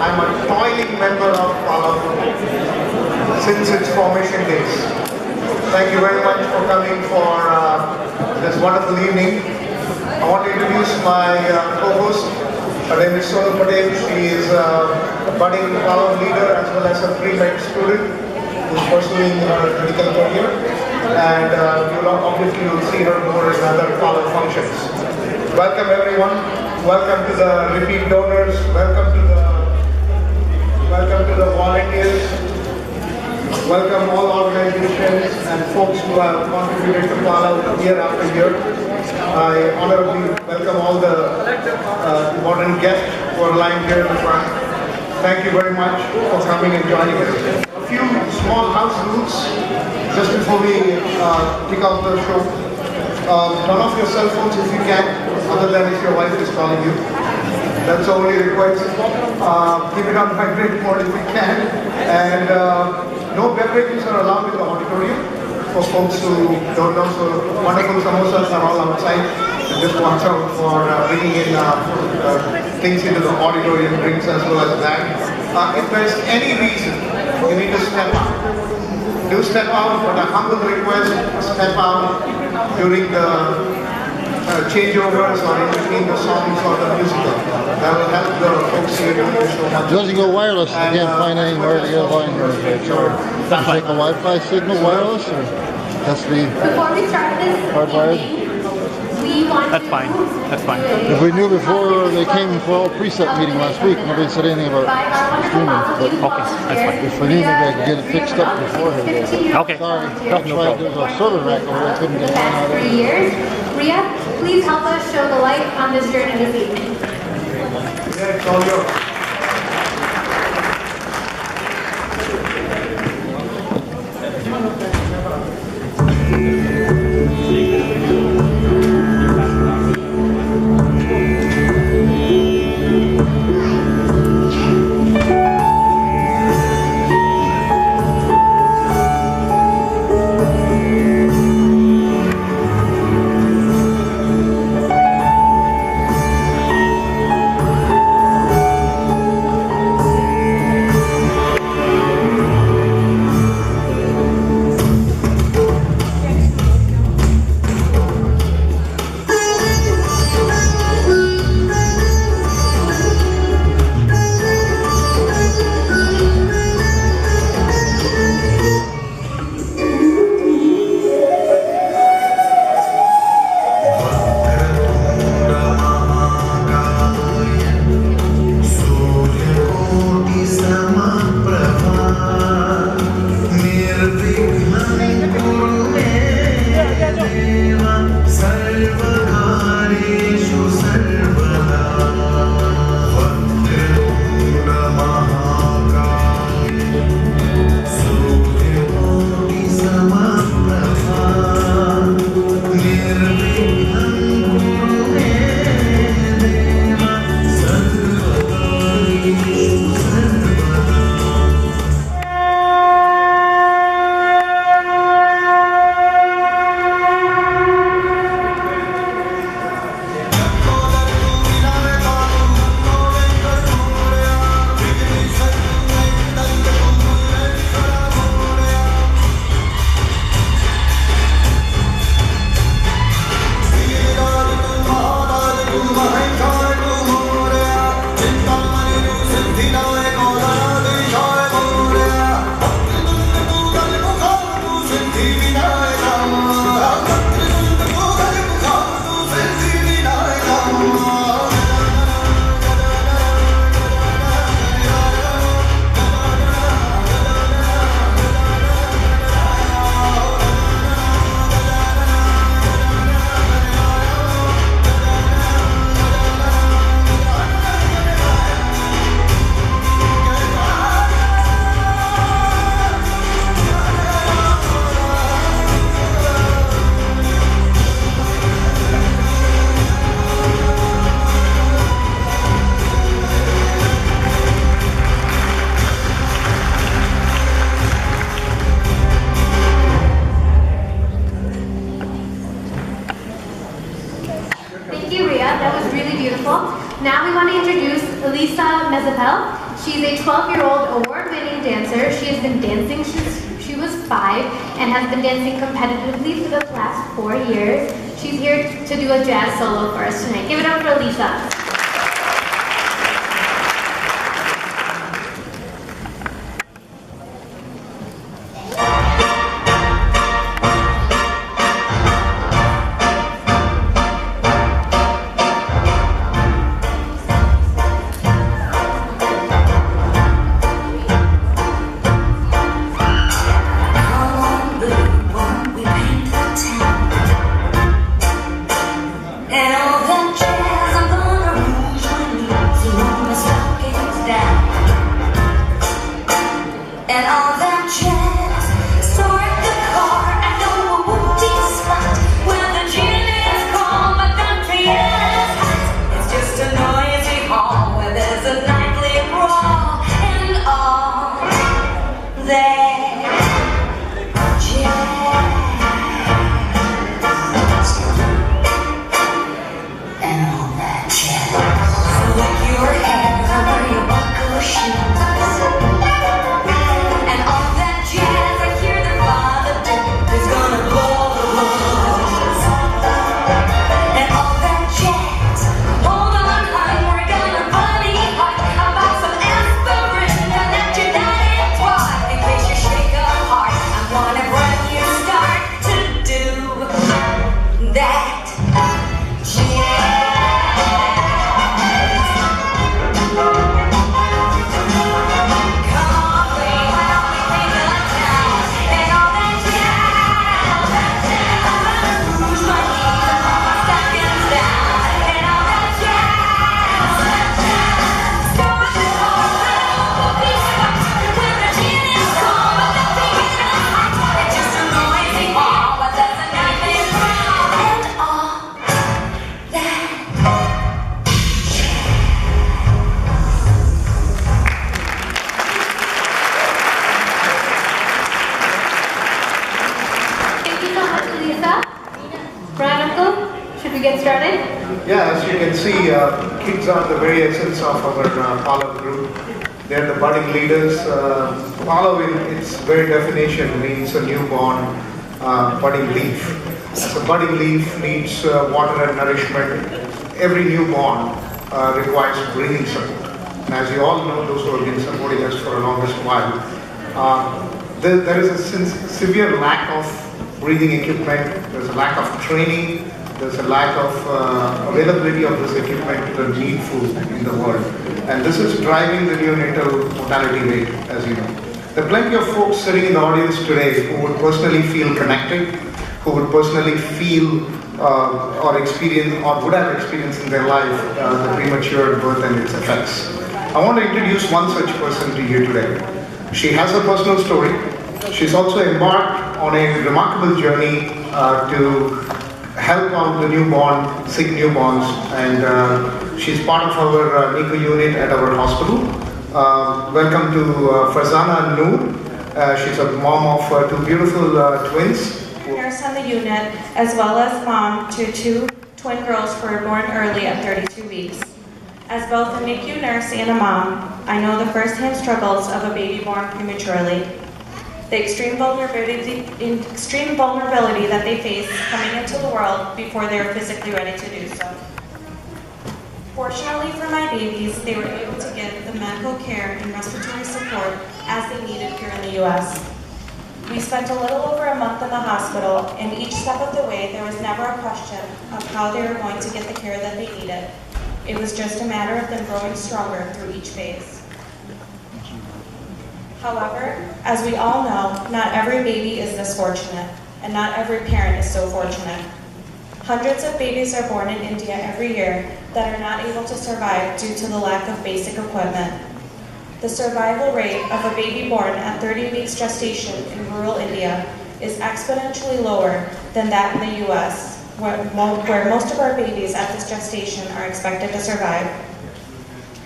I'm a toiling member of Palav since its formation days. Thank you very much for coming for this wonderful evening. I want to introduce my co-host. Her name is Sonal Patel. She is a budding Palav leader as well as a pre-med student who's pursuing her medical career. And obviously you'll see her more in other Palav functions. Welcome everyone. Welcome to the repeat donors. Welcome to the volunteers. Welcome all organizations and folks who have contributed to Palav year after year. I honorably welcome all the important guests who are lying here in the front. Thank you very much for coming and joining us. A few small house rules just before we kick off the show. Turn off your cell phones if you can, other than if your wife is calling you. That's the only request. Keep it on vibrate mode if you can. And no beverages are allowed in the auditorium for folks who don't know. So wonderful samosas are all outside. And just watch out for bringing in things into the auditorium, drinks as well as that. If there's any reason you need to step out, do step out, but a humble request, step out during the changeovers or in between the songs or the musical. That will help the folks here doing the show much. It doesn't go wireless. I can't find anywhere to get a line. So, take a Wi-Fi signal wireless, or has to be before we start this hardwired? We want That's fine. That's fine. If we knew before they came for our preset meeting last week, nobody said anything about streaming. But Okay, that's fine. if we knew, maybe I could get it fixed up beforehand. Okay. Sorry, No there's problem. a server rack over there. I couldn't get one out of 3 it. years. Ria, please help us show the light on this journey this evening. Yeah, it's all yours. Thank you, Ria. That was really beautiful. Now we want to introduce Elisa Mezapel. She's a 12-year-old award-winning dancer. She has been dancing since she was 5 and has been dancing competitively for the last 4 years. She's here to do a jazz solo for us tonight. Give it up for Alicia. Yeah, as you can see, kids are the very essence of our Palav group. They're the budding leaders. Palav in its very definition means a newborn budding leaf. As a budding leaf needs water and nourishment, every newborn requires breathing support. And as you all know, those who have been supporting us for the longest while, there is a severe lack of breathing equipment, there's a lack of training, there's a lack of availability of this equipment to the needful in the world. And this is driving the neonatal mortality rate, as you know. There are plenty of folks sitting in the audience today who would personally feel connected, who would personally feel or experience or would have experienced in their life the premature birth and its effects. I want to introduce one such person to you today. She has a personal story. She's also embarked on a remarkable journey to help out the newborn, sick newborns, and she's part of our NICU unit at our hospital. Welcome to Farzana Noor. She's a mom of two beautiful twins. Nurse on the unit, as well as mom to two twin girls who were born early at 32 weeks. As both a NICU nurse and a mom, I know the first-hand struggles of a baby born prematurely. The extreme vulnerability that they face coming into the world before they are physically ready to do so. Fortunately for my babies, they were able to get the medical care and respiratory support as they needed here in the US. We spent a little over a month in the hospital, and each step of the way there was never a question of how they were going to get the care that they needed. It was just a matter of them growing stronger through each phase. However, as we all know, not every baby is this fortunate, and not every parent is so fortunate. Hundreds of babies are born in India every year that are not able to survive due to the lack of basic equipment. The survival rate of a baby born at 30 weeks gestation in rural India is exponentially lower than that in the US, where most of our babies at this gestation are expected to survive.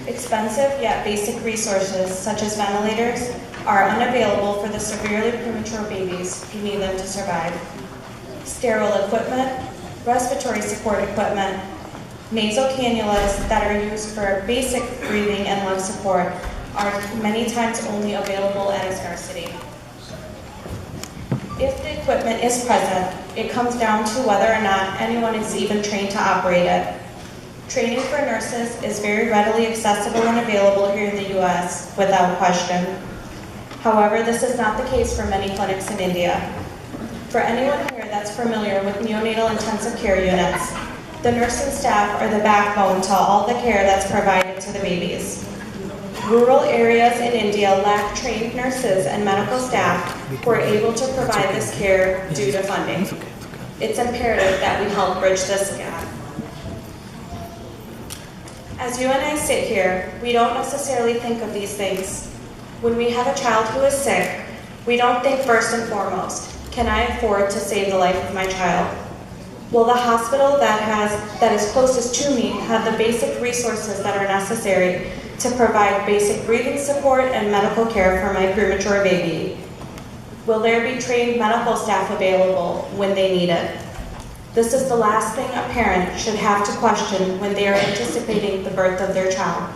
Expensive yet basic resources such as ventilators are unavailable for the severely premature babies who need them to survive. Sterile equipment, respiratory support equipment, nasal cannulas that are used for basic breathing and lung support are many times only available at a scarcity. If the equipment is present, it comes down to whether or not anyone is even trained to operate it. Training for nurses is very readily accessible and available here in the US without question. However, this is not the case for many clinics in India. For anyone here that's familiar with neonatal intensive care units, the nursing staff are the backbone to all the care that's provided to the babies. Rural areas in India lack trained nurses and medical staff who are able to provide this care due to funding. It's imperative that we help bridge this gap. As you and I sit here, we don't necessarily think of these things. When we have a child who is sick, we don't think first and foremost, can I afford to save the life of my child? Will the hospital that is closest to me have the basic resources that are necessary to provide basic breathing support and medical care for my premature baby? Will there be trained medical staff available when they need it? This is the last thing a parent should have to question when they are anticipating the birth of their child.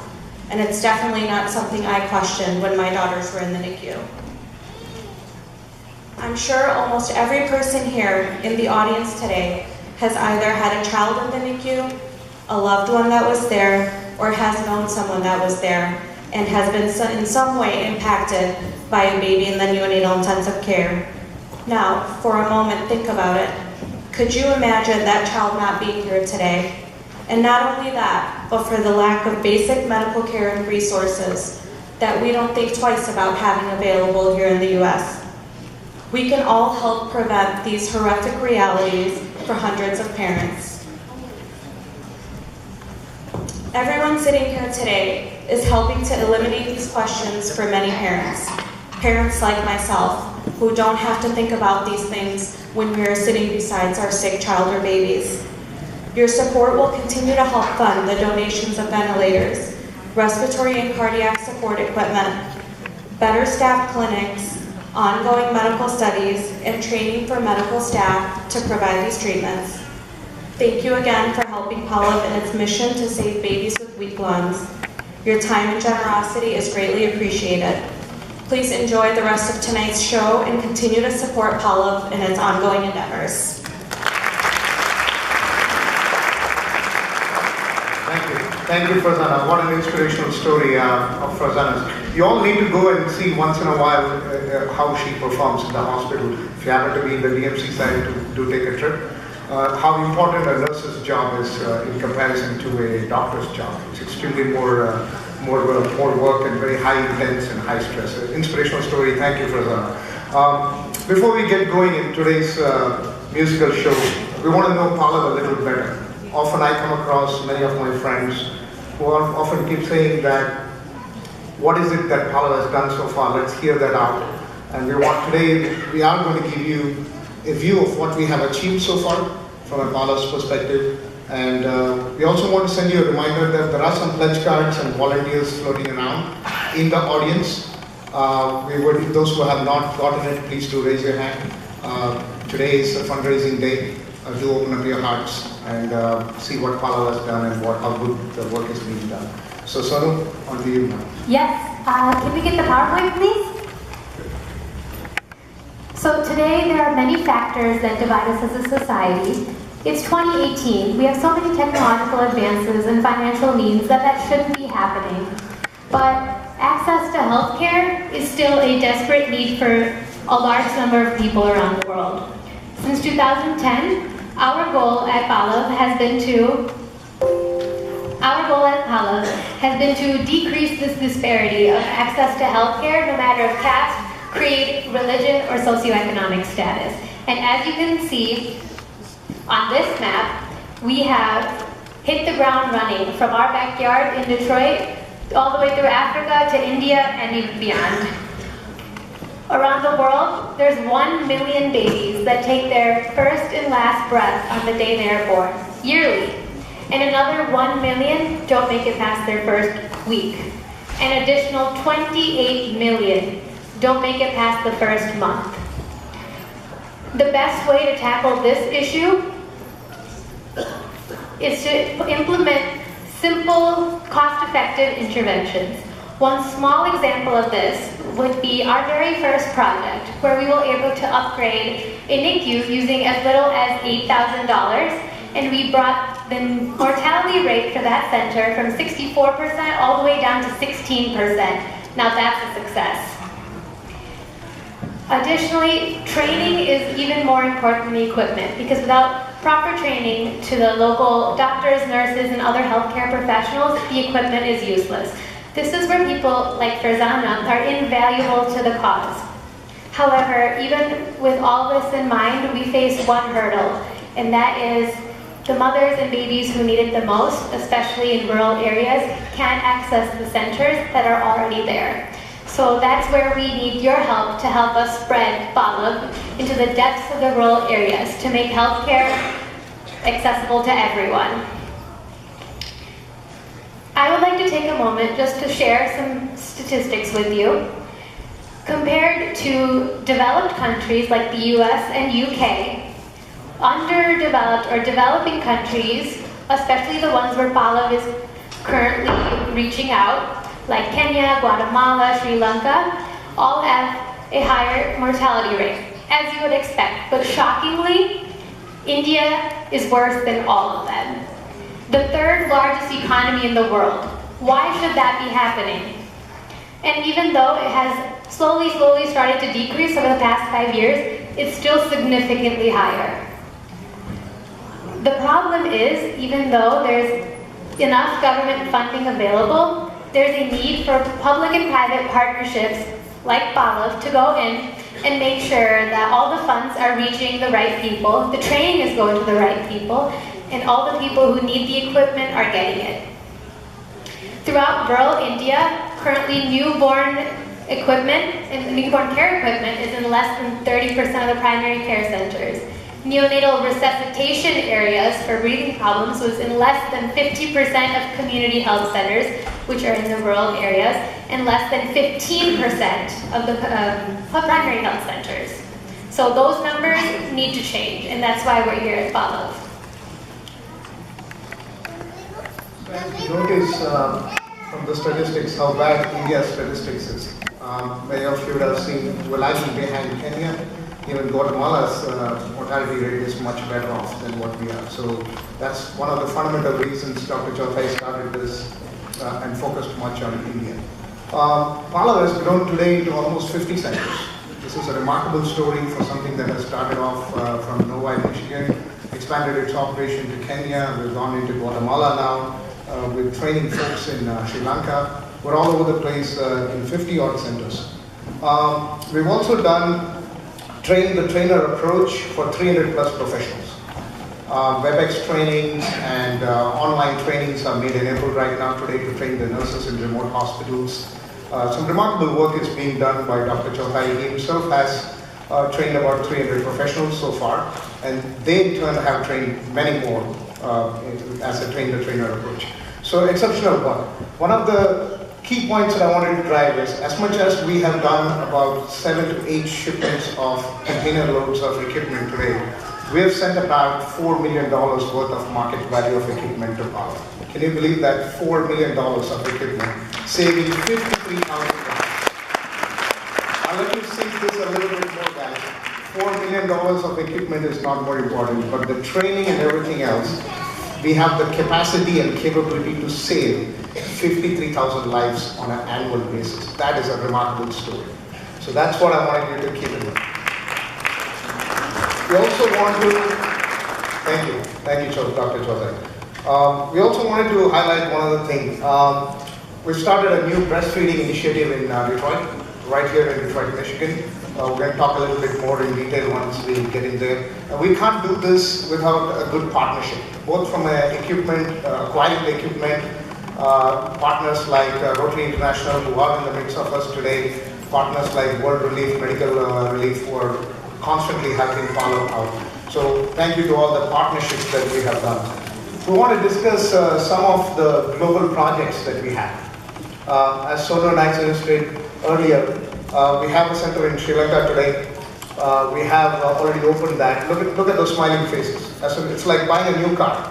And it's definitely not something I questioned when my daughters were in the NICU. I'm sure almost every person here in the audience today has either had a child in the NICU, a loved one that was there, or has known someone that was there and has been in some way impacted by a baby in the neonatal intensive care. Now, for a moment, think about it. Could you imagine that child not being here today? And not only that, but for the lack of basic medical care and resources that we don't think twice about having available here in the US. We can all help prevent these horrific realities for hundreds of parents. Everyone sitting here today is helping to eliminate these questions for many parents. Parents like myself, who don't have to think about these things when we are sitting beside our sick child or babies. Your support will continue to help fund the donations of ventilators, respiratory and cardiac support equipment, better staffed clinics, ongoing medical studies, and training for medical staff to provide these treatments. Thank you again for helping Palav in its mission to save babies with weak lungs. Your time and generosity is greatly appreciated. Please enjoy the rest of tonight's show and continue to support Palav in its ongoing endeavors. Thank you, Farzana. What an inspirational story of Farzana's. You all need to go and see once in a while how she performs in the hospital. If you happen to be in the DMC side, do take a trip. How important a nurse's job is in comparison to a doctor's job. It's extremely more work and very high intense and high stress. Inspirational story. Thank you, Farzana. Before we get going in today's musical show, we want to know Palav a little better. Often I come across many of my friends who often keep saying that, what is it that Palav has done so far? Let's hear that out. And today we are going to give you a view of what we have achieved so far from a Palav's perspective. And we also want to send you a reminder that there are some pledge cards and volunteers floating around in the audience. Those who have not gotten it, please do raise your hand. Today is a fundraising day. Do open up your hearts and see what Palav has done and how good the work is being done. So Sonu, on to you now. Yes, can we get the PowerPoint, please? So today there are many factors that divide us as a society. It's 2018. We have so many technological advances and financial needs that shouldn't be happening. But access to healthcare is still a desperate need for a large number of people around the world. Since 2010, our goal at Palav has been to decrease this disparity of access to healthcare, no matter of caste, creed, religion, or socioeconomic status. And as you can see on this map, we have hit the ground running from our backyard in Detroit all the way through Africa to India and even beyond. Around the world, there's 1 million babies that take their first and last breath on the day they are born, yearly. And another 1 million don't make it past their first week. An additional 28 million don't make it past the first month. The best way to tackle this issue is to implement simple, cost-effective interventions. One small example of this would be our very first project, where we were able to upgrade a NICU using as little as $8,000, and we brought the mortality rate for that center from 64% all the way down to 16%. Now that's a success. Additionally, training is even more important than equipment, because without proper training to the local doctors, nurses, and other healthcare professionals, the equipment is useless. This is where people like Farzana are invaluable to the cause. However, even with all this in mind, we face one hurdle, and that is the mothers and babies who need it the most, especially in rural areas, can't access the centers that are already there. So that's where we need your help to help us spread Palav into the depths of the rural areas to make healthcare accessible to everyone. I would like to take a moment just to share some statistics with you. Compared to developed countries like the US and UK, underdeveloped or developing countries, especially the ones where Palav is currently reaching out, like Kenya, Guatemala, Sri Lanka, all have a higher mortality rate, as you would expect. But shockingly, India is worse than all of them. The third largest economy in the world. Why should that be happening? And even though it has slowly started to decrease over the past 5 years, it's still significantly higher. The problem is, even though there's enough government funding available, there's a need for public and private partnerships like Palav to go in and make sure that all the funds are reaching the right people, the training is going to the right people, and all the people who need the equipment are getting it. Throughout rural India, currently newborn equipment and newborn care equipment is in less than 30% of the primary care centers. Neonatal resuscitation areas for breathing problems was in less than 50% of community health centers, which are in the rural areas, and less than 15% of the primary health centers. So those numbers need to change, and that's why we're here at Palav. Notice from the statistics how bad India's statistics is. Many of you would have seen, we're lagging behind Kenya. Even Guatemala's mortality rate is much better off than what we are. So that's one of the fundamental reasons Dr. Chauthai started this and focused much on India. Palav has grown today to almost 50 centers. This is a remarkable story for something that has started off from Novi, Michigan, expanded its operation to Kenya, we've gone into Guatemala now, we're training folks in Sri Lanka. We're all over the place in 50 odd centers. We've also done train the trainer approach for 300 plus professionals. WebEx trainings and online trainings are made enabled right now today to train the nurses in remote hospitals. Some remarkable work is being done by Dr. Chauthai. He himself has trained about 300 professionals so far, and they in turn have trained many more as a train-the-trainer approach. So exceptional work. One of the key points that I wanted to drive is, as much as we have done about 7 to 8 shipments of container loads of equipment today, we have sent about $4 million worth of market value of equipment to Palav. Can you believe that? $4 million of equipment, saving 53,000 lives. Now let me sink this a little bit more, guys. $4 million of equipment is not more important, but the training and everything else, we have the capacity and capability to save 53,000 lives on an annual basis. That is a remarkable story. So that's what I wanted you to keep in mind. We also want to, thank you, Dr. Chauthai. We also wanted to highlight one other thing. We started a new breastfeeding initiative in Detroit, right here in Detroit, Michigan. We're going to talk a little bit more in detail once we get in there. We can't do this without a good partnership, both from acquiring the equipment, partners like Rotary International, who are in the midst of us today, partners like World Relief, Medical Relief, who are constantly helping Palav out. So thank you to all the partnerships that we have done. We want to discuss some of the global projects that we have. As Sonu and I illustrated earlier, we have a center in Sri Lanka today. We have already opened that. Look at those smiling faces. It's like buying a new car.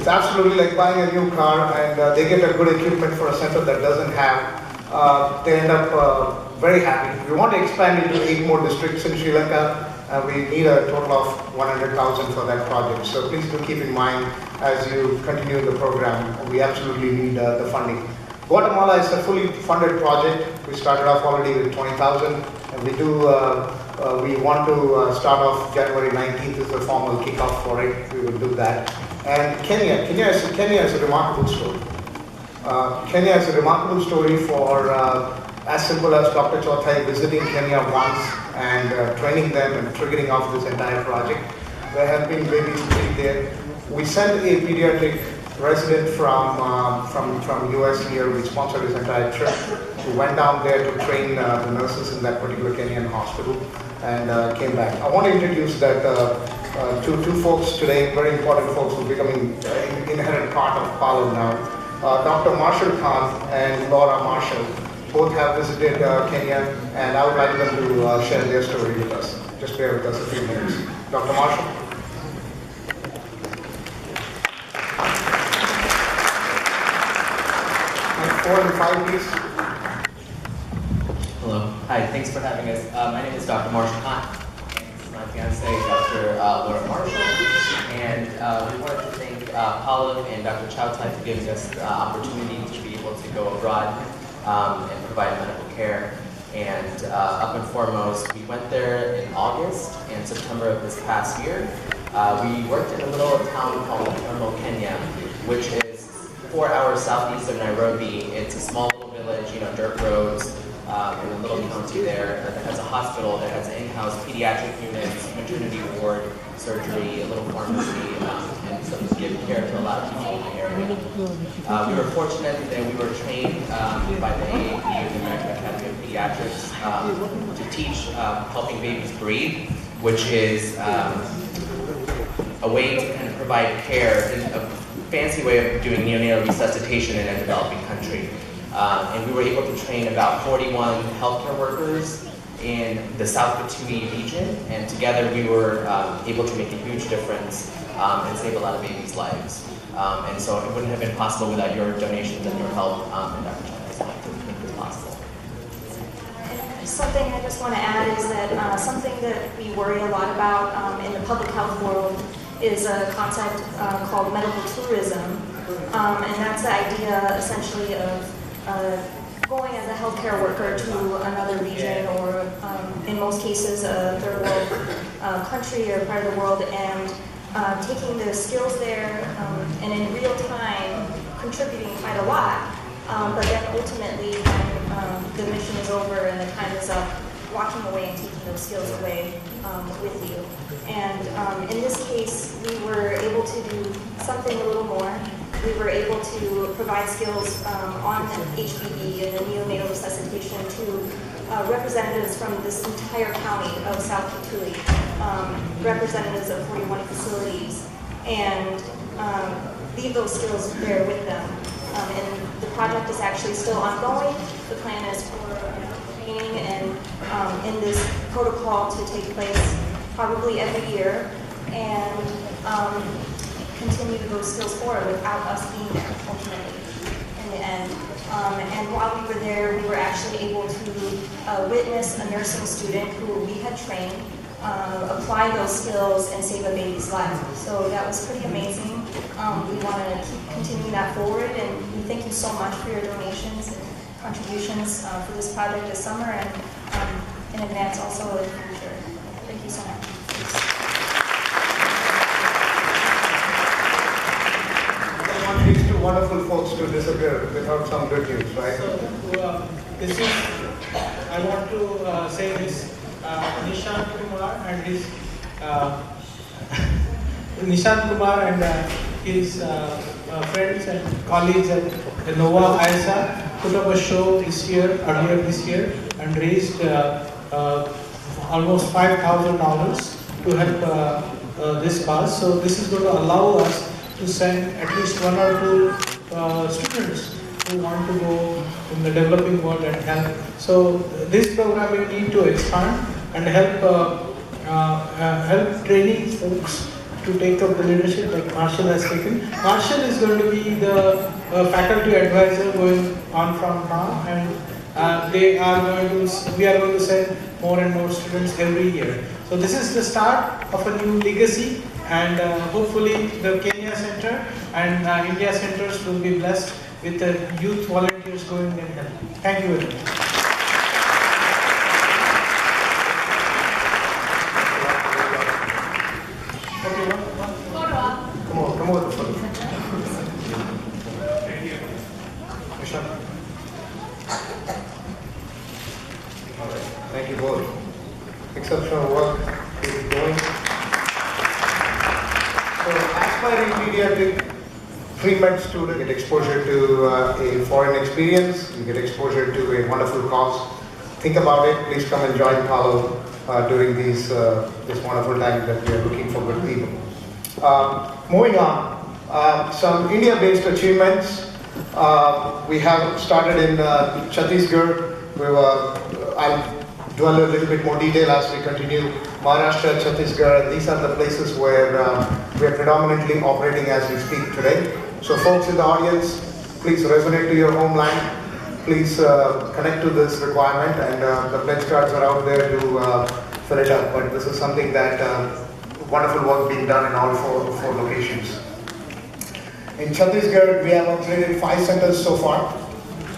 It's absolutely like buying a new car, and they get a good equipment for a center that doesn't have. They end up very happy. We want to expand into 8 more districts in Sri Lanka, and we need a total of 100,000 for that project. So please do keep in mind as you continue the program, we absolutely need the funding. Guatemala is a fully funded project. We started off already with 20,000, and we want to start off January 19th is the formal kickoff for it. We will do that. And Kenya is a remarkable story. Kenya is a remarkable story for as simple as Dr. Chothai visiting Kenya once and training them and triggering off this entire project. There have been babies there. We sent a pediatric resident from US here. We sponsored his entire trip. We went down there to train the nurses in that particular Kenyan hospital and came back. I want to introduce that two folks today, very important folks who are becoming an inherent part of Palav now. Dr. Marshall Khan and Laura Marshall both have visited Kenya, and I would like them to share their story with us. Just bear with us a few minutes. Dr. Marshall. And 4 and 5, please. Hello. Hi, thanks for having us. My name is Dr. Marshall Khan. This is my fiance, Dr. Laura Marshall. And we wanted to thank Palav and Dr. Chowtai for giving us the opportunity to be able to go abroad and provide medical care. And up and foremost, we went there in August and September of this past year. We worked in a little town called Thermo, Kenya, which is 4 hours southeast of Nairobi. It's a small little village, dirt roads, in a little county there that has a hospital that has in-house pediatric units, maternity ward, surgery, a little pharmacy, and so we give care to a lot of people in the area. We were fortunate that we were trained by the AAP, the American Academy of Pediatrics, to teach helping babies breathe, which is a way to kind of provide care, a fancy way of doing neonatal resuscitation in a developing country. And we were able to train about 41 healthcare workers in the South Batumi region, and together we were able to make a huge difference and save a lot of babies' lives. And so it wouldn't have been possible without your donations and your help, and Dr. Chowtai's help to make this possible. Something I just want to add is that something that we worry a lot about in the public health world is a concept called medical tourism, and that's the idea essentially of going as a healthcare worker to another region or in most cases a third world country or part of the world and taking the skills there and in real time contributing quite a lot, but then ultimately when the mission is over and the time is up, walking away and taking those skills away with you. And in this case, we were able to do something a little more. We were able to provide skills on HPV and the neonatal resuscitation to representatives from this entire county of South Batumi, representatives of 41 facilities, and leave those skills there with them. And the project is actually still ongoing. The plan is for training and in this protocol to take place probably every year, and continue those skills forward without us being there ultimately in the end. And while we were there, we were actually able to witness a nursing student who we had trained apply those skills and save a baby's life. So that was pretty amazing. We want to keep continuing that forward, and we thank you so much for your donations and contributions for this project this summer and in advance also in the future. Thank you so much. These two wonderful folks to disappear without some good news, right? So, this is, I want to say this, Nishant Kumar and his, friends and colleagues at the Nova ISA put up a show earlier this year, and raised almost $5,000 to help this cause. So this is going to allow us to send at least 1 or 2 students who want to go in the developing world and help. So this program we need to expand and help training folks to take up the leadership like Marshall has taken. Marshall is going to be the faculty advisor going on from now, and we are going to send more and more students every year. So this is the start of a new legacy, and hopefully the Kenya Center and India Centers will be blessed with the youth volunteers going and helping. Thank you very much. Come over the front. Thank you both. Exceptional work. Keep it going. So, aspiring pediatric treatment student get exposure to a foreign experience. You get exposure to a wonderful cause. Think about it. Please come and join Palav during this wonderful time that we are looking for good people. Moving on, some India-based achievements. We have started in Chhattisgarh. I'll dwell a little bit more detail as we continue. Maharashtra, Chhattisgarh, these are the places where we are predominantly operating as we speak today. So folks in the audience, please resonate to your homeland. Please connect to this requirement, and the pledge cards are out there to fill it up. But this is something that wonderful work being done in all four locations. In Chhattisgarh, we have upgraded 5 centers so far.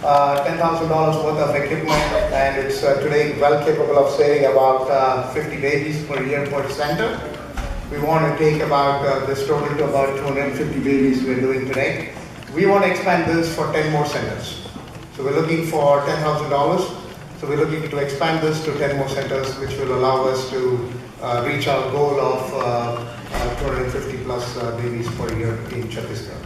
$10,000 worth of equipment, and it's today well capable of saving about 50 babies per year per center. We want to take about this total to about 250 babies we're doing today. We want to expand this for 10 more centers. So we're looking for $10,000. So we're looking to expand this to 10 more centers, which will allow us to reach our goal of 250 plus babies per year in Chhattisgarh.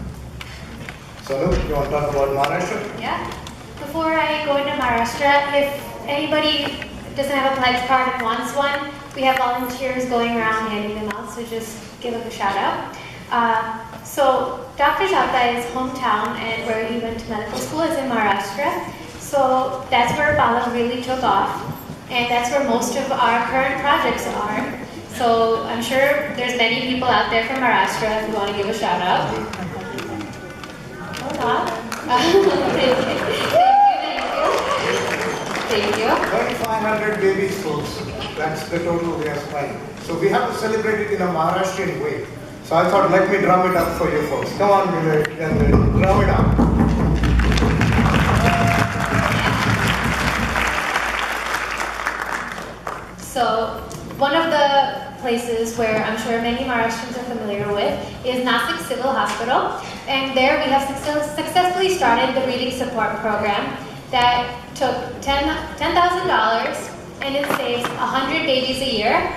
So, Anu, you want to talk about Maharashtra? Yeah. Before I go into Maharashtra, if anybody doesn't have a pledge card and wants one, we have volunteers going around handing them out, so just give them a shout out. So Dr. Chavtai's hometown and where he went to medical school is in Maharashtra. So that's where Palav really took off, and that's where most of our current projects are. So I'm sure there's many people out there from Maharashtra if you want to give a shout out. Hold on. Thank you. 2,500 babies, folks. That's the total we are supplying. So we have to celebrate it in a Maharashtrian way. So I thought, let me drum it up for you folks. Come on, drum it up. So one of the places where I'm sure many Maharashtrians are familiar with is Nasik Civil Hospital. And there we have successfully started the reading support program that took $10,000 and it saves 100 babies a year.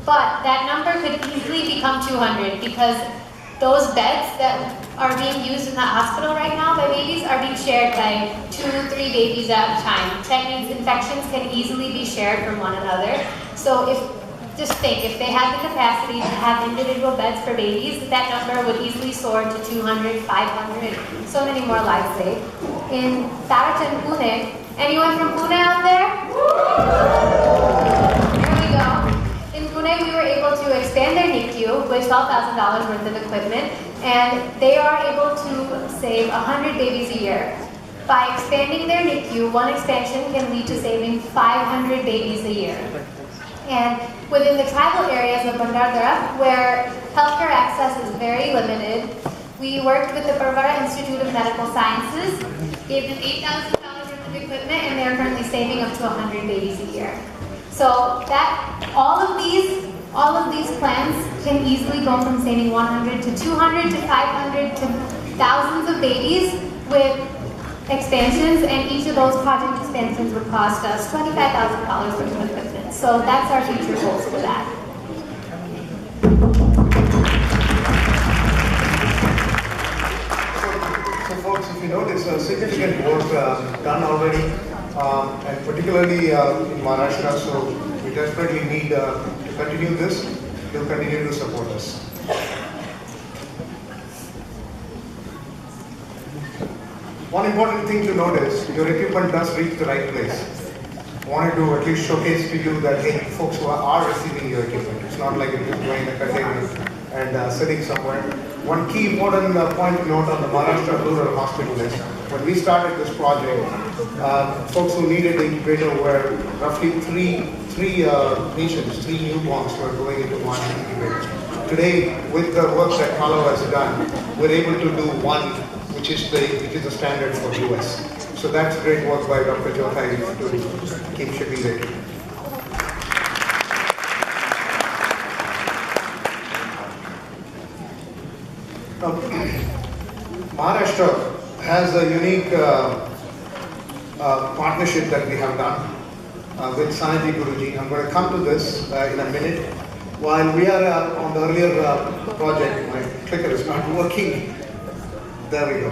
But that number could easily become 200 because those beds that are being used in that hospital right now by babies are being shared by 2-3 babies at a time. That means infections can easily be shared from one another. So just think, if they had the capacity to have individual beds for babies, that number would easily soar to 200, 500, so many more lives saved. In Taratan, Pune, anyone from Pune out there? There we go. In Pune, we were able to expand their NICU with $12,000 worth of equipment, and they are able to save 100 babies a year. By expanding their NICU, one expansion can lead to saving 500 babies a year. And within the tribal areas of Bhandardara, where healthcare access is very limited, we worked with the Parvara Institute of Medical Sciences, gave them $8,000 worth of equipment, and they're currently saving up to 100 babies a year. So that all of these plans can easily go from saving 100 to 200 to 500 to thousands of babies with expansions, and each of those project expansions would cost us $25,000 worth of equipment. So that's our future goals for that. So folks, if you notice, significant work done already, and particularly in Maharashtra, so we desperately need to continue this. You'll continue to support us. One important thing to note is your equipment does reach the right place. I wanted to at least showcase to you that, hey, folks who are receiving your equipment, it's not like it's just going in a container and sitting somewhere. One key important point to note on the Maharashtra Rural Hospital is, when we started this project, folks who needed the incubator were roughly three patients, 3 newborns were going into one incubator. Today, with the work that Palav has done, we're able to do one, which is the standard for US. So that's great work by Dr. Jothai to keep shipping it. Maharashtra has a unique partnership that we have done with Sanaji Guruji. I'm going to come to this in a minute. While we are on the earlier project, my clicker is not working. There we go.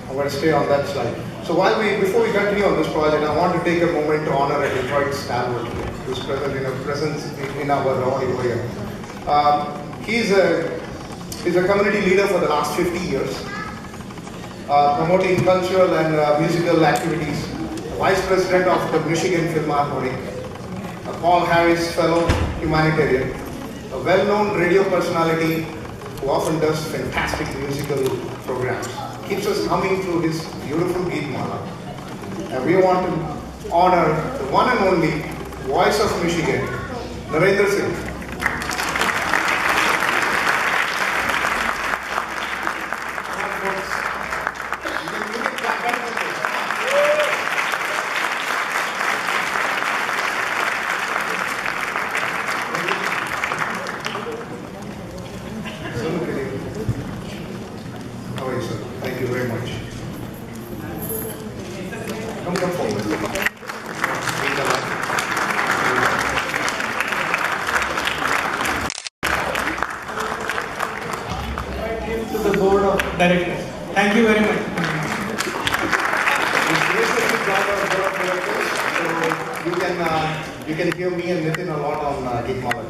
I'm going to stay on that slide. So before we continue on this project, I want to take a moment to honor a Detroit stalwart who's present in our auditorium. He's a community leader for the last 50 years, promoting cultural and musical activities, Vice President of the Michigan Philharmonic, a Paul Harris Fellow Humanitarian, a well-known radio personality who often does fantastic musical programs. Keeps us humming through his beautiful Geetmala. And we want to honor the one and only voice of Michigan, Narendra Singh. Directors. Thank you very much. You can hear me and Nitin a lot on Geetmala.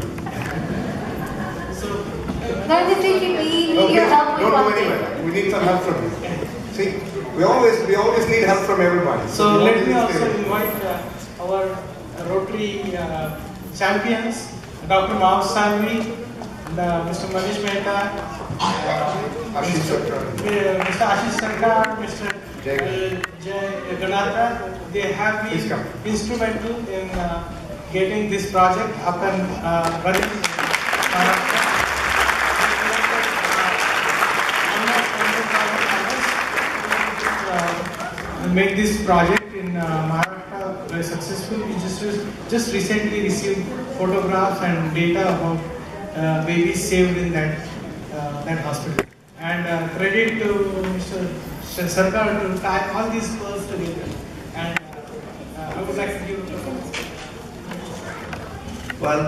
No, we need your help. Don't go anywhere. We need some help from you. See, we always need help from everybody. So let me also invite our Rotary champions, Dr. Mav Salvi, Mr. Manish Mehta, Mr. Ashish Sarkar, Mr. Jay Ganatra. They have been instrumental in getting this project up and running. Make this project in Maharashtra very successful. We just recently received photographs and data about babies saved in that hospital. And credit to Mr. Sarkar to tie all these pearls together. And I would like to give the floor. Well,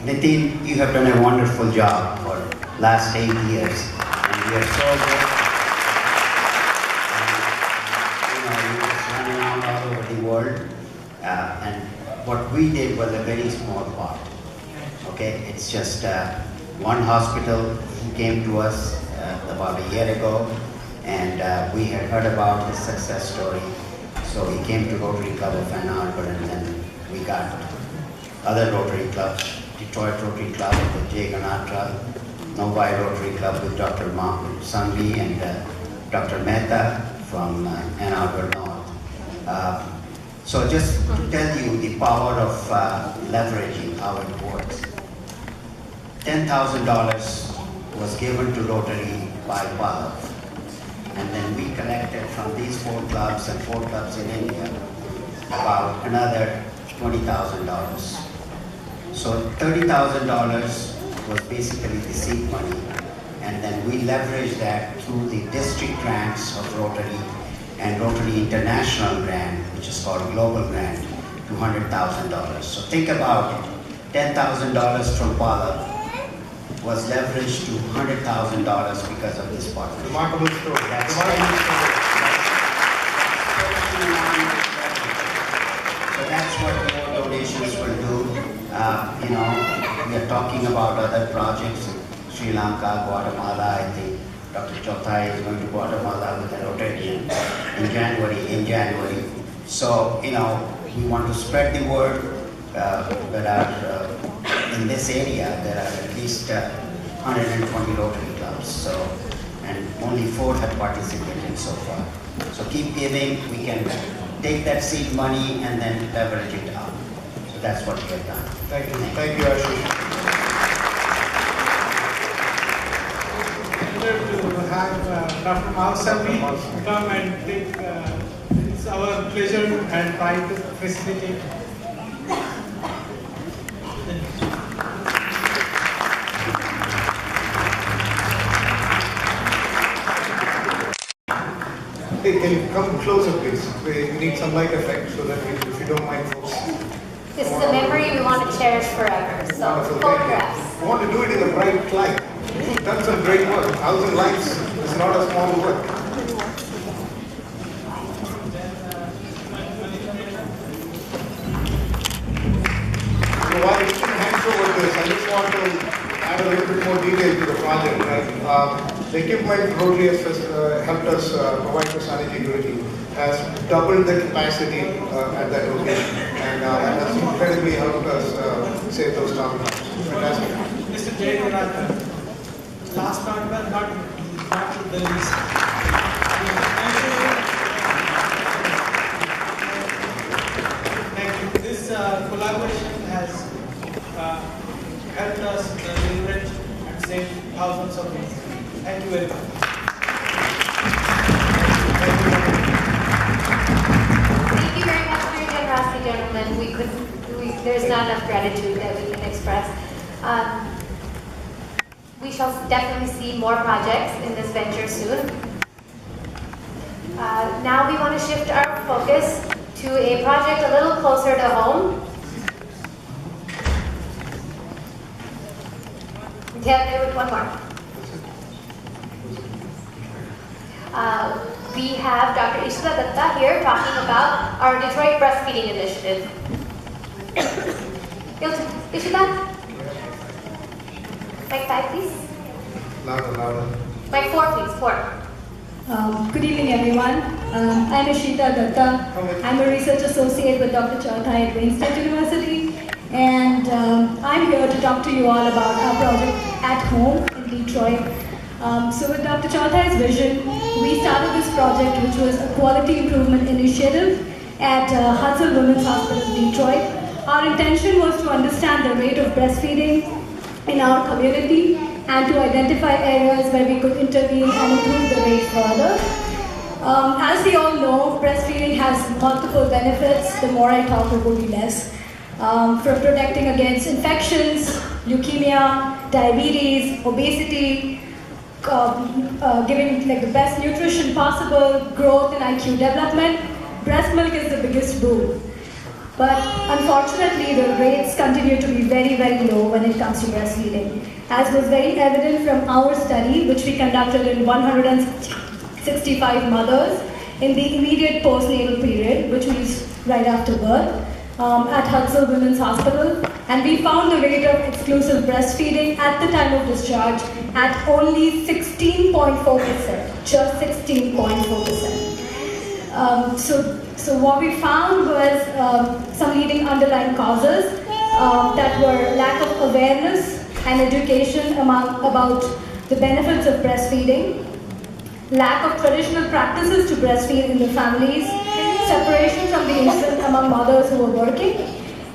Nitin, you have done a wonderful job for last 8 years, and we are so grateful. You're just running around all over the world, and what we did was a very small part. Okay, it's just one hospital. He came to us about a year ago, and we had heard about his success story. So he came to Rotary Club of Ann Arbor, and then we got other Rotary clubs, Detroit Rotary Club with Jay Ganatra, Novi Rotary Club with Dr. Mahmood Sanvi and Dr. Mehta from Ann Arbor North. So just to tell you the power of leveraging how it works. $10,000 was given to Rotary by Palav, and then we collected from these 4 clubs and 4 clubs in India about another $20,000. So $30,000 was basically the seed money, and then we leveraged that through the district grants of Rotary and Rotary International grant, which is called Global Grant, to $100,000. So think about $10,000 from Palav was leveraged to $100,000 because of this partnership. Remarkable story. So that's what more donations will do. We are talking about other projects in Sri Lanka, Guatemala. I think Dr. Chothai is going to Guatemala with a Rotarian in January. So, we want to spread the word. There are in this area, there are at least 120 Rotary clubs. So, and only 4 have participated so far. So keep giving. We can take that seed money and then leverage it up. So that's what we have done. Thank you. Thank you, Ashish. To have Dr. Malsavi come and take, it's our pleasure and try to facilitate. Hey, can you come closer, please? We need some light effect so that if you don't mind, folks. This is a memory we want to cherish forever. So, Wonderful. photographs. I want to do it in a bright light. You've done some great work. 1,000 lights is not a small work. So while you can hand over this, I just want to add a little bit more detail to the project. Right? The equipment Rotary has helped us provide for Sanity Guriti has doubled the capacity at that location, and that's incredibly helped us save those staff lives. Fantastic. Mr. J. Last part, but not the least. Thank you. This collaboration has helped us leverage and save thousands of lives. Thank you very much. Thank you very much for your generosity, gentlemen. There's not enough gratitude that we can express. We shall definitely see more projects in this venture soon. Now we want to shift our focus to a project a little closer to home. Yeah, one more. We have Dr. Ishita Datta here talking about our Detroit Breastfeeding Initiative. Ishita? Mic 5, please. Louder, louder. Mic 4, please. 4. Good evening, everyone. I'm Ishita Datta. I'm a research associate with Dr. Chauthai at Wayne State University, and I'm here to talk to you all about our project at home in Detroit. So with Dr. Chauthai's vision, we started this project, which was a quality improvement initiative at Hudson Women's Hospital in Detroit. Our intention was to understand the rate of breastfeeding in our community and to identify areas where we could intervene and improve the rate further. As we all know, breastfeeding has multiple benefits. The more I talk, it will be less. From protecting against infections, leukemia, diabetes, obesity, giving the best nutrition possible, growth and IQ development, breast milk is the biggest boon. But unfortunately, the rates continue to be very, very low when it comes to breastfeeding, as was very evident from our study, which we conducted in 165 mothers in the immediate postnatal period, which means right after birth, at Hudson Women's Hospital. And we found the rate of exclusive breastfeeding at the time of discharge at only 16.4%, just 16.4%. So what we found was some leading underlying causes that were lack of awareness and education about the benefits of breastfeeding, lack of traditional practices to breastfeed in the families, separation from the infant among mothers who were working,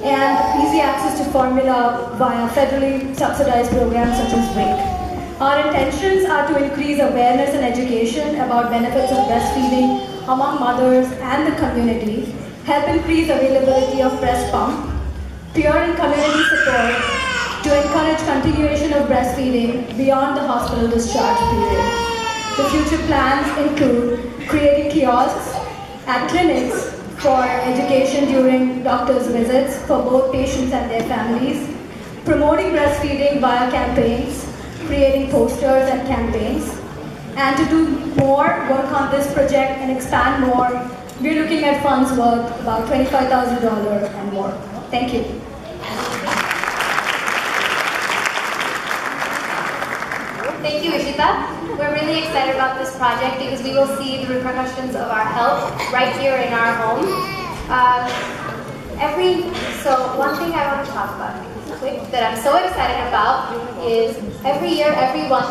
and easy access to formula via federally subsidized programs such as WIC. Our intentions are to increase awareness and education about benefits of breastfeeding among mothers and the community, help increase availability of breast pump, peer and community support to encourage continuation of breastfeeding beyond the hospital discharge period. The future plans include creating kiosks at clinics for education during doctors' visits for both patients and their families, promoting breastfeeding via campaigns, creating posters and campaigns, and to do more work on this project and expand more, we're looking at funds worth about $25,000 and more. Thank you. Thank you, Ishita. We're really excited about this project because we will see the repercussions of our health right here in our home. So one thing I want to talk about, quick, that I'm so excited about is every year, every month,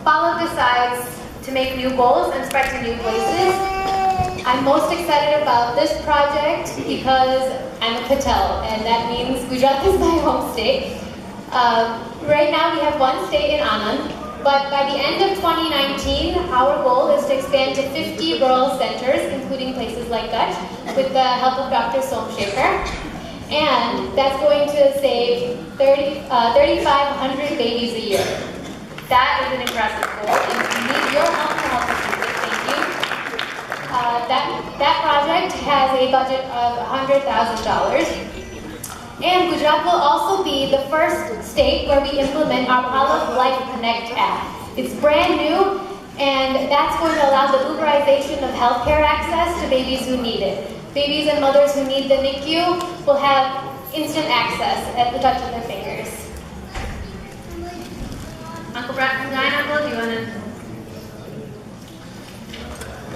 Palav decides to make new goals and spread to new places. I'm most excited about this project because I'm a Patel, and that means Gujarat is my home state. Right now we have one state in Anand, but by the end of 2019, our goal is to expand to 50 rural centers, including places like Kutch, with the help of Dr. Somshekhar. And that's going to save 3,500 babies a year. That is an impressive goal, and we need your help to help us do it. Thank you. That project has a budget of $100,000. And Gujarat will also be the first state where we implement our Palav Life Connect app. It's brand new, and that's going to allow the Uberization of healthcare access to babies who need it. Babies and mothers who need the NICU will have instant access at the touch of their fingers. Uncle Brad, Uncle, do you want to?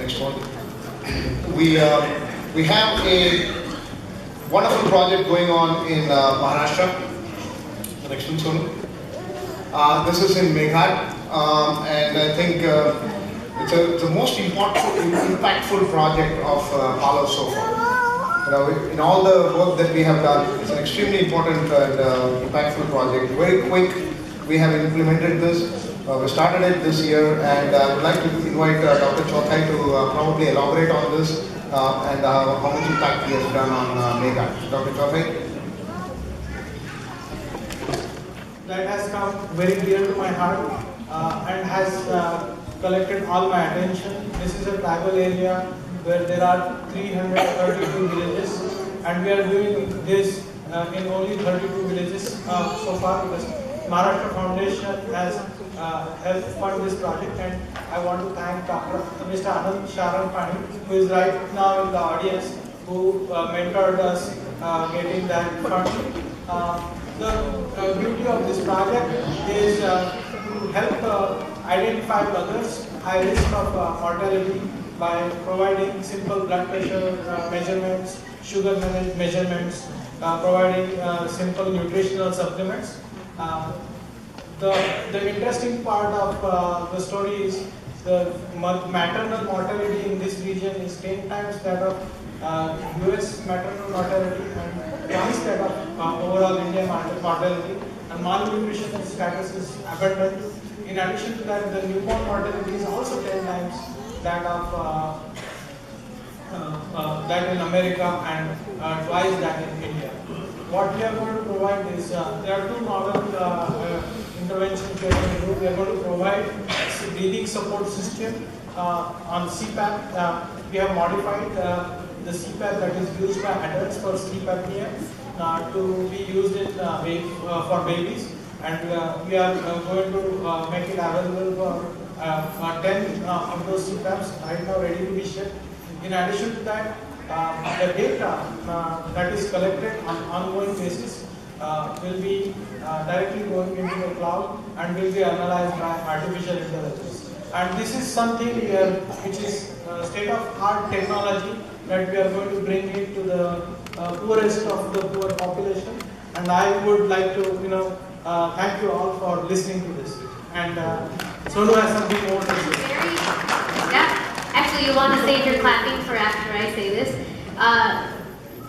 Next one. We have a wonderful project going on in Maharashtra. The next one, Sonu. This is in Meghat, and I think it's the most important, impactful project of Palav so far. In all the work that we have done, it's an extremely important and impactful project. Very quick, we have implemented this. We started it this year, and I would like to invite Dr. Chauthai to probably elaborate on this and how much impact he has done on Meghat. Dr. Chauthai? That has come very dear to my heart and has collected all my attention. This is a tribal area where there are 332 villages, and we are doing this in only 32 villages so far, because Maharashtra Foundation has helped fund this project, and I want to thank Mr. Anand Sharan, who is right now in the audience, who mentored us getting that fund. The beauty of this project is to help identify mothers high risk of mortality by providing simple blood pressure measurements, sugar measurements, providing simple nutritional supplements. The interesting part of the story is the maternal mortality in this region is 10 times that of US maternal mortality and twice that of overall India mortality, and malnutrition status is abundant. In addition to that, the newborn mortality is also 10 times that of that in America and twice that in India. What we are going to provide is, there are two novel interventions we are going to do. We are going to provide breathing support system on CPAP. We have modified the CPAP that is used by adults for sleep apnea to be used in, for babies, and we are going to make it available for 10 of those CPAPs right now ready to be shipped. In addition to that, the data that is collected on an ongoing basis will be directly going into the cloud and will be analyzed by artificial intelligence. And this is something which is state-of-art technology that we are going to bring into the poorest of the poor population. And I would like to, thank you all for listening to this. And Sonu has something more to say. Yeah. Actually, you want to save your clapping for after I say this.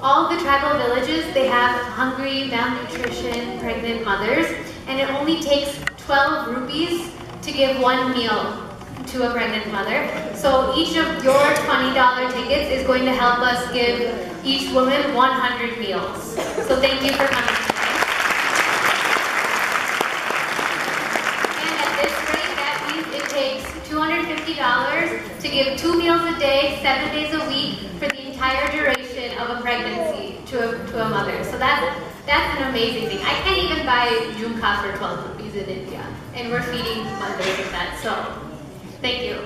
All the tribal villages, they have hungry, malnutrition, pregnant mothers, and it only takes 12 rupees to give one meal to a pregnant mother. So each of your $20 tickets is going to help us give each woman 100 meals. So thank you for coming. And at this rate, that means it takes $250 to give 2 meals a day, 7 days a week for the entire duration of a pregnancy to a mother. So that's an amazing thing. I can't even buy Jhumka for 12 rupees in India, and we're feeding mothers with that. So thank you.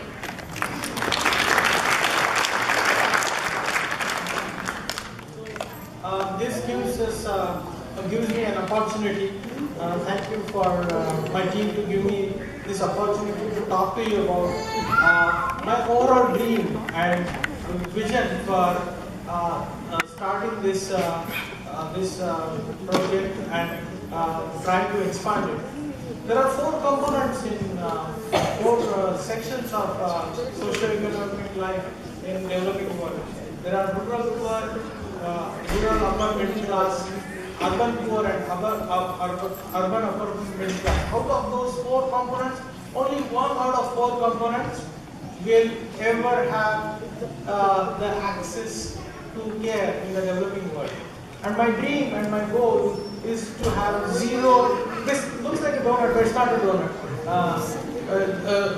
This gives me an opportunity. Thank you for my team to give me this opportunity to talk to you about my overall dream and vision for starting this this project and trying to expand it. There are 4 components in 4 sections of socio-economic life in developing world. There are rural poor, rural upper middle class, urban poor, and urban upper middle class. Out of those 4 components, only 1 out of 4 components will ever have the access to care in the developing world. And my dream and my goal is to have 0. This looks like a donut, but it's not a donut.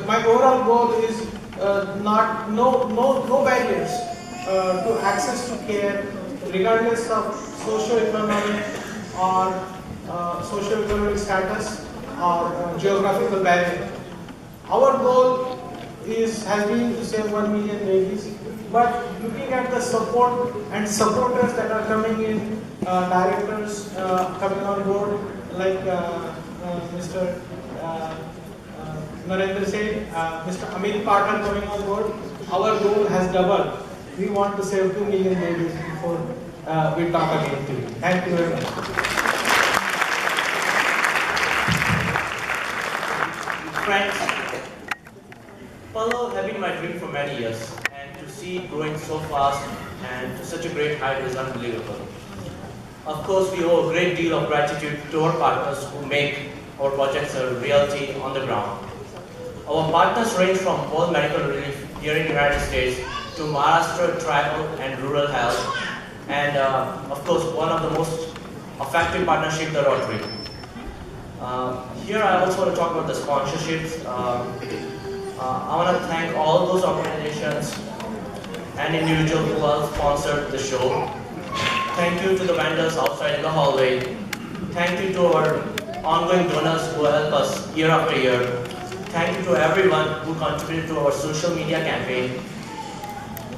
My overall goal is no barriers to access to care, regardless of socio-economic or socio-economic status or geographical barrier. Our goal has been to save 1 million babies, but looking at the support and supporters that are coming in, directors coming on board, like Mr. Narendra said, Mr. Amit Patel coming on board, our goal has doubled. We want to save 2 million babies before we talk again to you. Thank you very much. Friends, Palav has been my dream for many years, and to see it growing so fast and to such a great height is unbelievable. Of course, we owe a great deal of gratitude to our partners who make our projects a reality on the ground. Our partners range from World Medical Relief here in the United States to Maharashtra Tribal and Rural Health, and of course, one of the most effective partnerships, the Rotary. Here I also want to talk about the sponsorships. I want to thank all those organizations and individuals who have sponsored the show. Thank you to the vendors outside in the hallway. Thank you to our ongoing donors who help us year after year. Thank you to everyone who contributed to our social media campaign.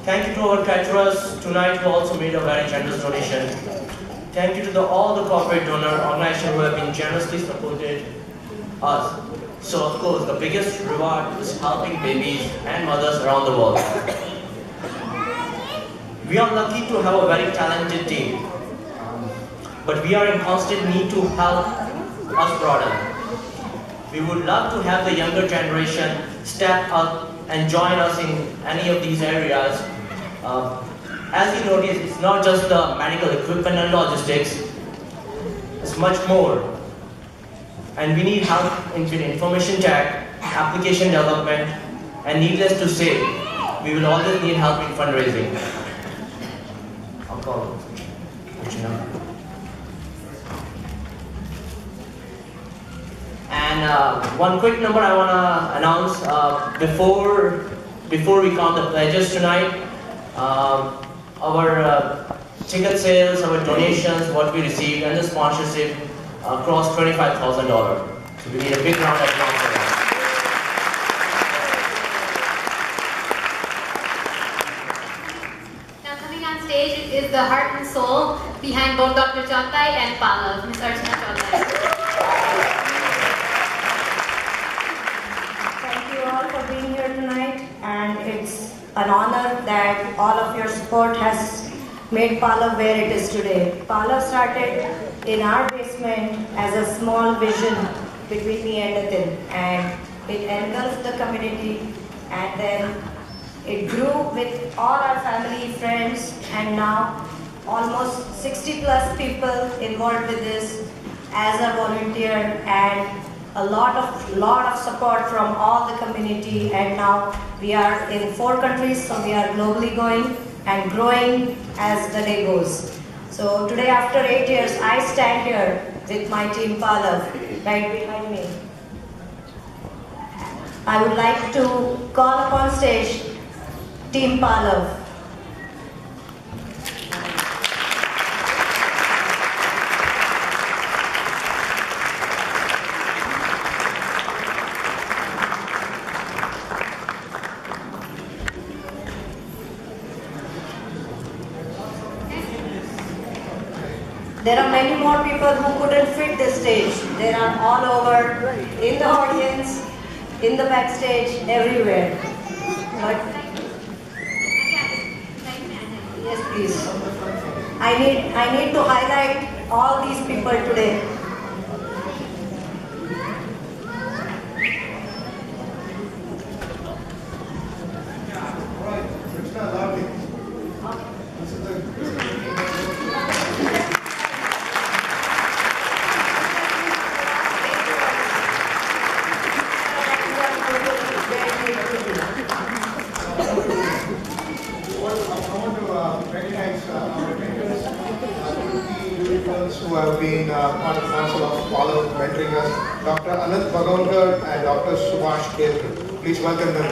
Thank you to our caterers tonight who also made a very generous donation. Thank you to all the corporate donor organizations who have been generously supported us. So of course, the biggest reward is helping babies and mothers around the world. We are lucky to have a very talented team, but we are in constant need to help us broaden. We would love to have the younger generation step up and join us in any of these areas. As you notice, it's not just the medical equipment and logistics, it's much more. And we need help in information tech, application development, and needless to say, we will always need help in fundraising. I'll call it. And one quick number I want to announce before we count the pledges tonight. Our ticket sales, our donations, what we received, and the sponsorship crossed $25,000. So we need a big round of applause for that. Now coming on stage is the heart and soul behind both Dr. Chautai and Palav, Ms. Archana Chautai. Thank you all for being here tonight, and it's an honor that all of your support has made Palav where it is today. Palav started in our basement as a small vision between me and Nitin, and it engulfed the community, and then it grew with all our family, friends, and now almost 60 plus people involved with this as a volunteer, and a lot of support from all the community, and now we are in 4 countries, so we are globally going and growing as the day goes. So today, after 8 years, I stand here with my team Palav right behind me. I would like to call upon stage Team Palav. There are many more people who couldn't fit this stage. They are all over, in the audience, in the backstage, everywhere. But yes, please. I need to highlight all these people today. Who have been part and parcel of Palav mentoring us, Dr. Anant Bagaonkar and Dr. Subhash Kelkar. Please welcome them.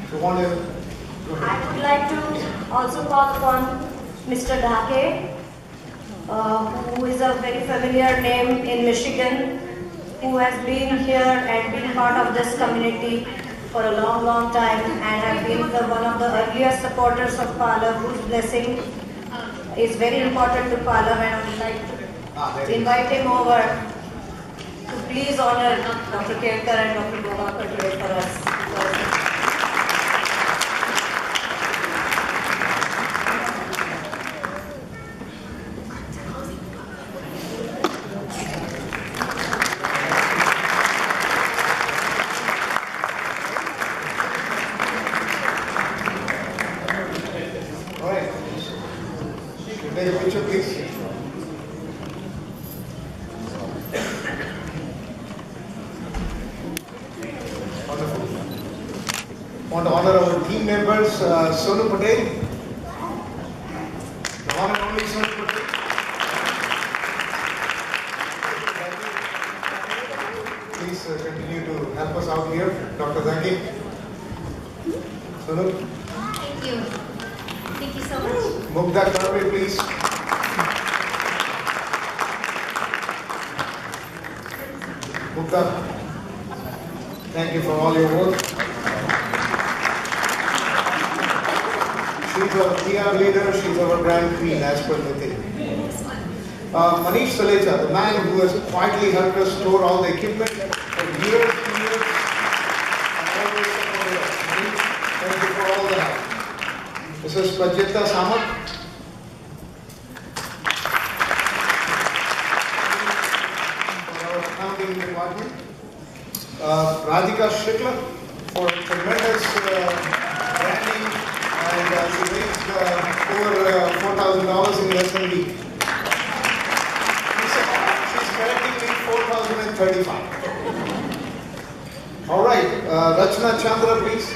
If you want to, I would like to also call upon Mr. Dhake, who is a very familiar name in Michigan, who has been here and been part of this community for a long, long time and have been one of the earliest supporters of Palav, whose blessing is very important to Palav, and I would like to invite him over to please honor Dr. Kelkar and Dr. Bagaonkar today for us. Take a picture, please. Wonderful. Want to honor our team members, Sonu Patel. The one and only Sonu Patel. Please continue to help us out here. Dr. Zaki. Sonu. Thank you. Thank you so much. Mugdha Karve, please. Mugdha, thank you for all your work. She's our PR leader, she's our brand queen as per Nitin. Manish Salecha, the man who has quietly helped us store all the equipment for years and years and always supported us. Manish, thank you for all the help. Mrs. Prajita Samat. For our accounting department. Radhika Shikla for tremendous branding, and she raised over $4,000 in less than a week. She's correcting me 4,035. All right, Rachna Chandra, please.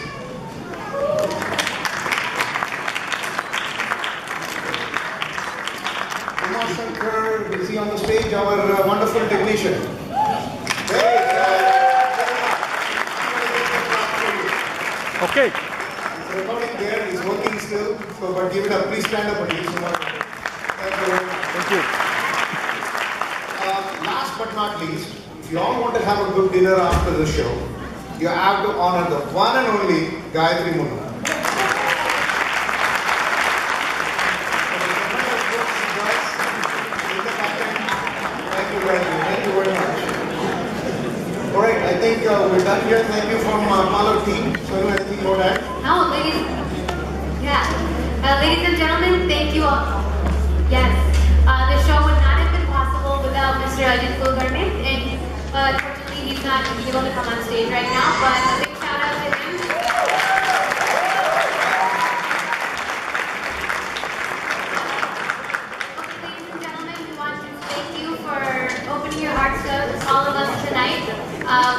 Shankar, is he on the stage? Our wonderful technician. Okay. He's recording there, he's working still, so but give it up. Please stand up, please. Thank you very much. Thank you. Last but not least, if you all want to have a good dinner after the show, you have to honor the one and only Gayatri Munna. Thank you very much. All right, I think we're done here. Thank you from Palav team. So, anything more to add? No, ladies. Yeah. Ladies and gentlemen, thank you all. Yes. The show would not have been possible without Mr. Ajit Kulkarni, and unfortunately he's not able to come on stage right now, but a big shout out to him. Ladies and gentlemen, we want to thank you for opening your hearts to all of us tonight.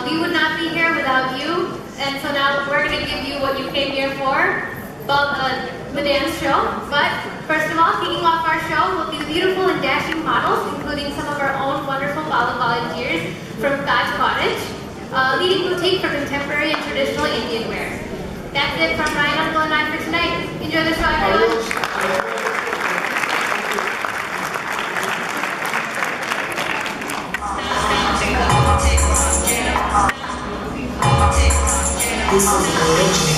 We would not be here without you, and so now we're going to give you what you came here for, the dance show. But first of all, kicking off our show will be beautiful and dashing models, including some of our own wonderful volunteers from God's Cottage, leading boutique for contemporary and traditional Indian wear. That's it from Ryan, Uncle, and I for tonight. Enjoy the show, everyone. This is the original.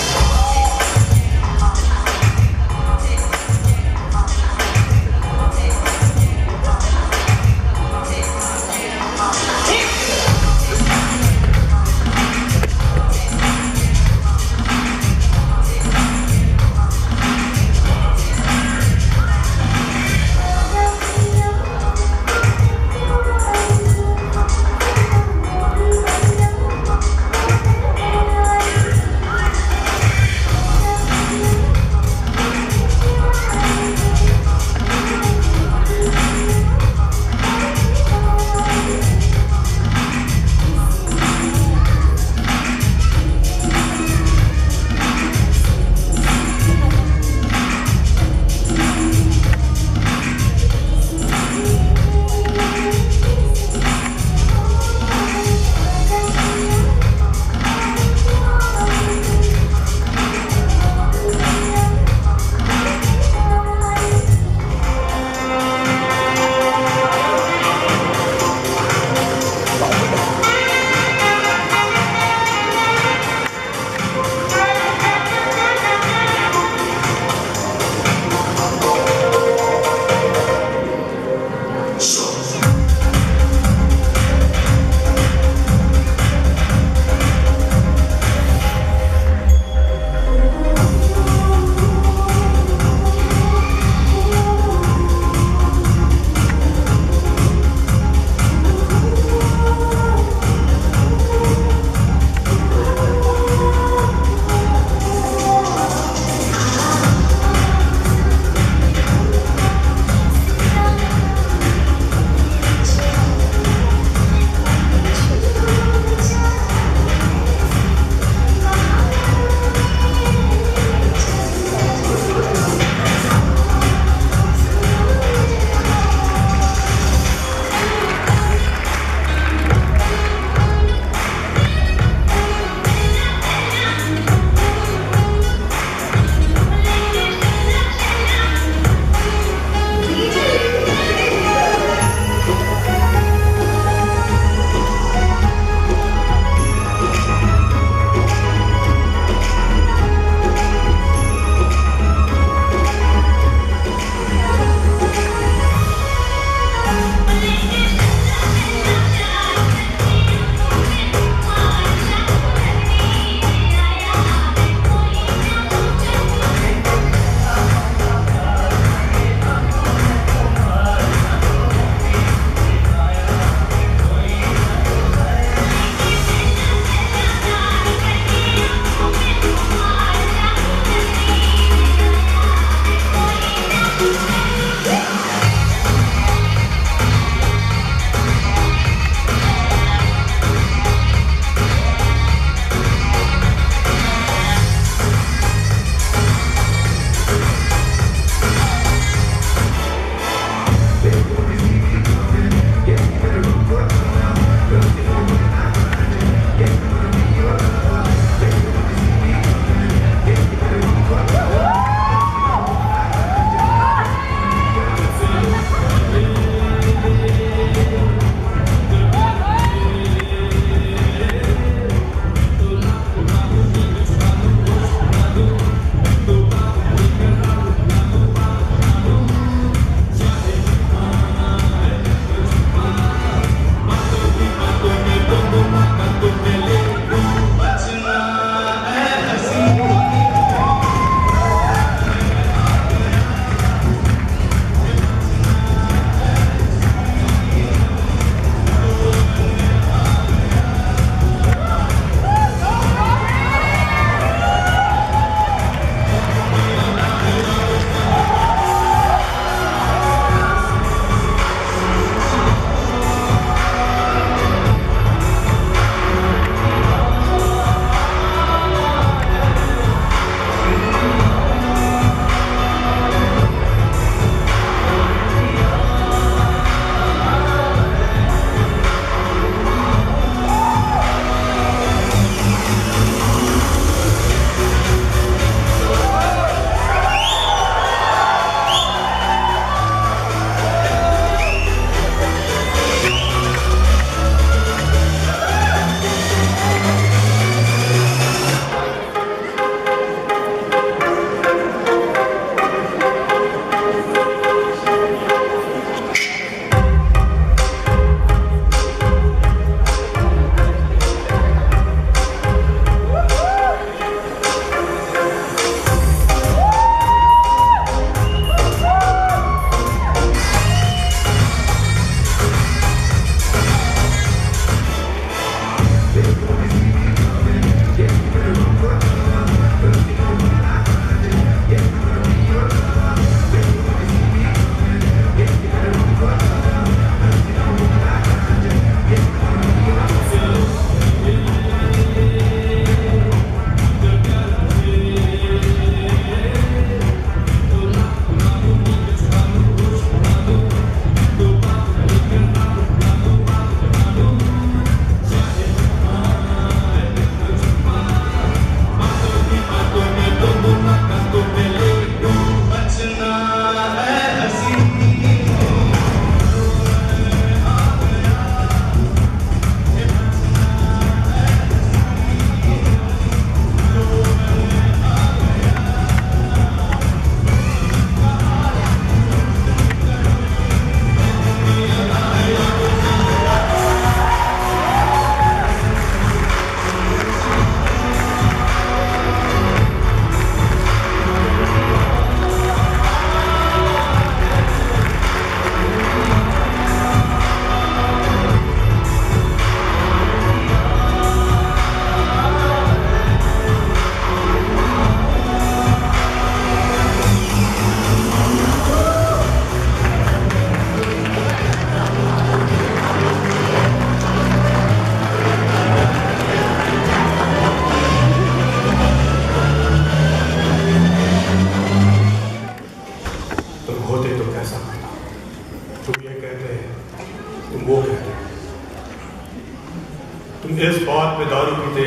तुम इस बात पे दारू पीते,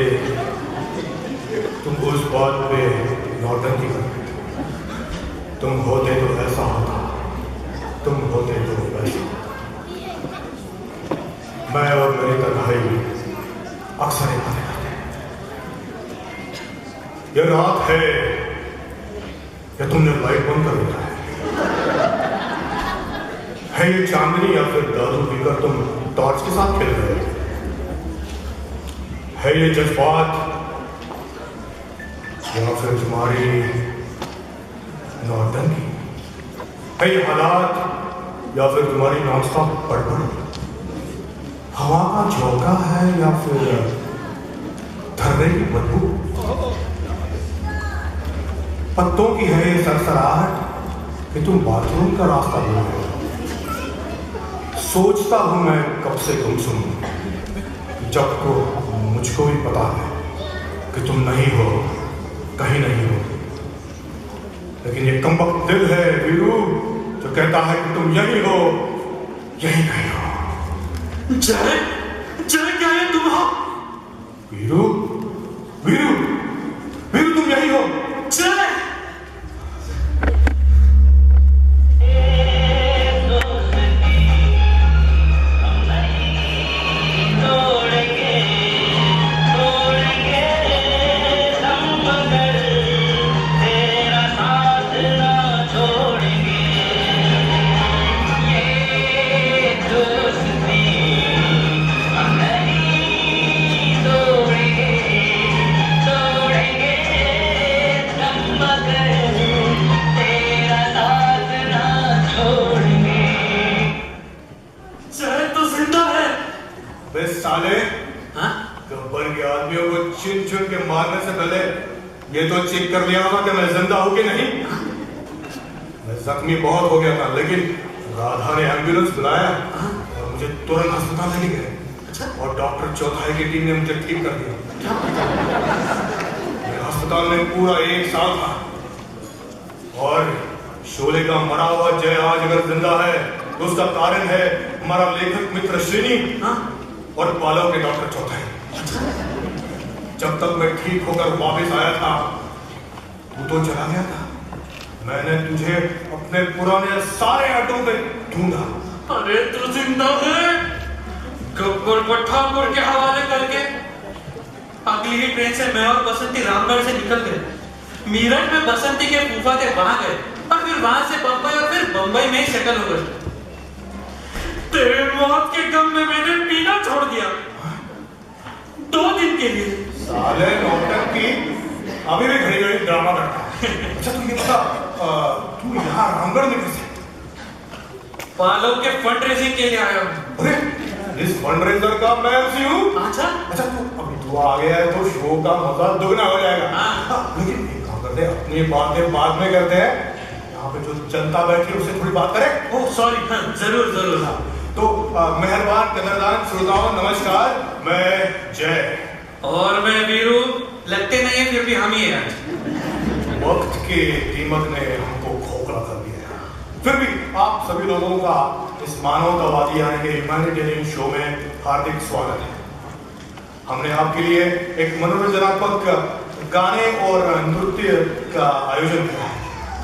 तुम उस बात पे नौटंकी करते। तुम होते तो ऐसा होता, तुम होते तो वैसा होता। मैं और मेरी तन्हाई अक्सर ये बातें करते हैं। ये रात है या तुमने लाइट बंद कर दिया है ये चांदनी या फिर दारू पीकर तुम टॉर्च के साथ खेल रहे हो? है ये जज्बात या फिर तुम्हारी नौटंकी? है ये हालात या फिर तुम्हारी नॉनस्टॉप बड़बड़? हवा का झोंका है या फिर धरने की बदबू? पत्तों की है ये सरसराहट कि तुम बाथरूम का रास्ता भूल गए? सोचता हूं मैं कब से गुमसुम, जब को मुझको भी पता है कि तुम नहीं हो, कहीं नहीं हो। लेकिन ये कमबख्त दिल है वीरू जो कहता है कि तुम यही हो, यही नहीं हो। जय जय क्या है तुम हो? वीरू वीरू वीरू तुम यही हो? जय चुन चुन के मारने से पहले ये तो चेक कर लिया होगा कि मैं जिंदा हूं कि नहीं। मैं जख्मी बहुत हो गया था, लेकिन राधा ने एम्बुलेंस बुलाया और मुझे तुरंत अस्पताल लेके गए। और डॉक्टर चौथाई की टीम ने मुझे ठीक कर दिया। मैं अस्पताल में पूरा 1 साल था और शोले का मरा हुआ जय आज अगर जिंदा है तो उसका कारण है हमारा लेखक मित्र श्रीनी और पालव के डॉक्टर चौथाई। जब तक मैं ठीक होकर वापस आया था तू तो चला गया था। मैंने तुझे अपने पुराने सारे ऑटो पे ढूंढा। अरे तू जिंदा है? गब्बर को ठाकुर के हवाले करके अगली ही ट्रेन से मैं और बसंती रामगढ़ से निकल गए। मीरठ में बसंती के फूफा थे, वहां गए और फिर वहां से बंबई और फिर बंबई में ही सेटल हो गए। तेरे मौत के गम में मैंने पीना छोड़ दिया 2 दिन के लिए। साले नौटंकी अभी भी घड़ी घड़ी ड्रामा करता है। अच्छा तू ये बता, तू यहाँ रामगढ़ में कैसे? पालव के फंड रेजिंग के लिए आया हूँ। अरे इस फंड रेजर का मैं MC हूँ। अच्छा तू अभी तू आ गया है तो शो का मजा दुगना हो जाएगा। लेकिन एक काम करते हैं, अपनी बातें बाद में करते हैं। यहाँ पे जो जनता बैठी है उससे थोड़ी बात करें। ओह सॉरी, जरूर जरूर। तो मेहरबान कदरदान श्रोताओं नमस्कार, मैं जय और मैं वीरू। लगते नहीं है फिर भी हम ही हैं। वक्त के दीमक ने हमको खोखला कर दिया। फिर भी आप सभी लोगों का इस मानवतावादी यानी कि ह्यूमैनिटेरियन शो में हार्दिक स्वागत है। हमने आपके लिए एक मनोरंजनात्मक गाने और नृत्य का आयोजन किया है।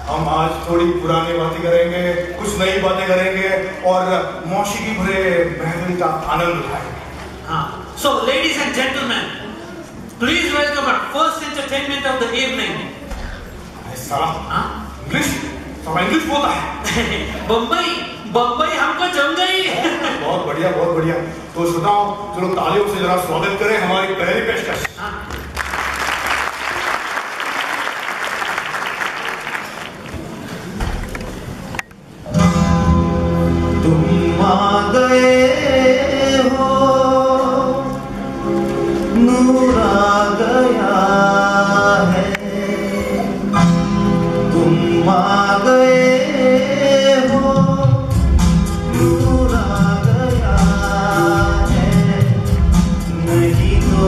हम आज थोड़ी पुरानी बातें करेंगे, कुछ नई बातें करेंगे और मौसीकी भरे महफिल का आनंद उठाएंगे। हाँ, so ladies and gentlemen, please welcome our first entertainment of the evening. English बोलता है। बम्बई हमको जम गई। बहुत बढ़िया बहुत बढ़िया। तो श्रोताओं चलो तालियों से जरा स्वागत करें हमारी पहली पेशकश। तुम आ गए हो, नूर आ गया है। तुम आ गए हो, नूर आ गया है। नहीं तो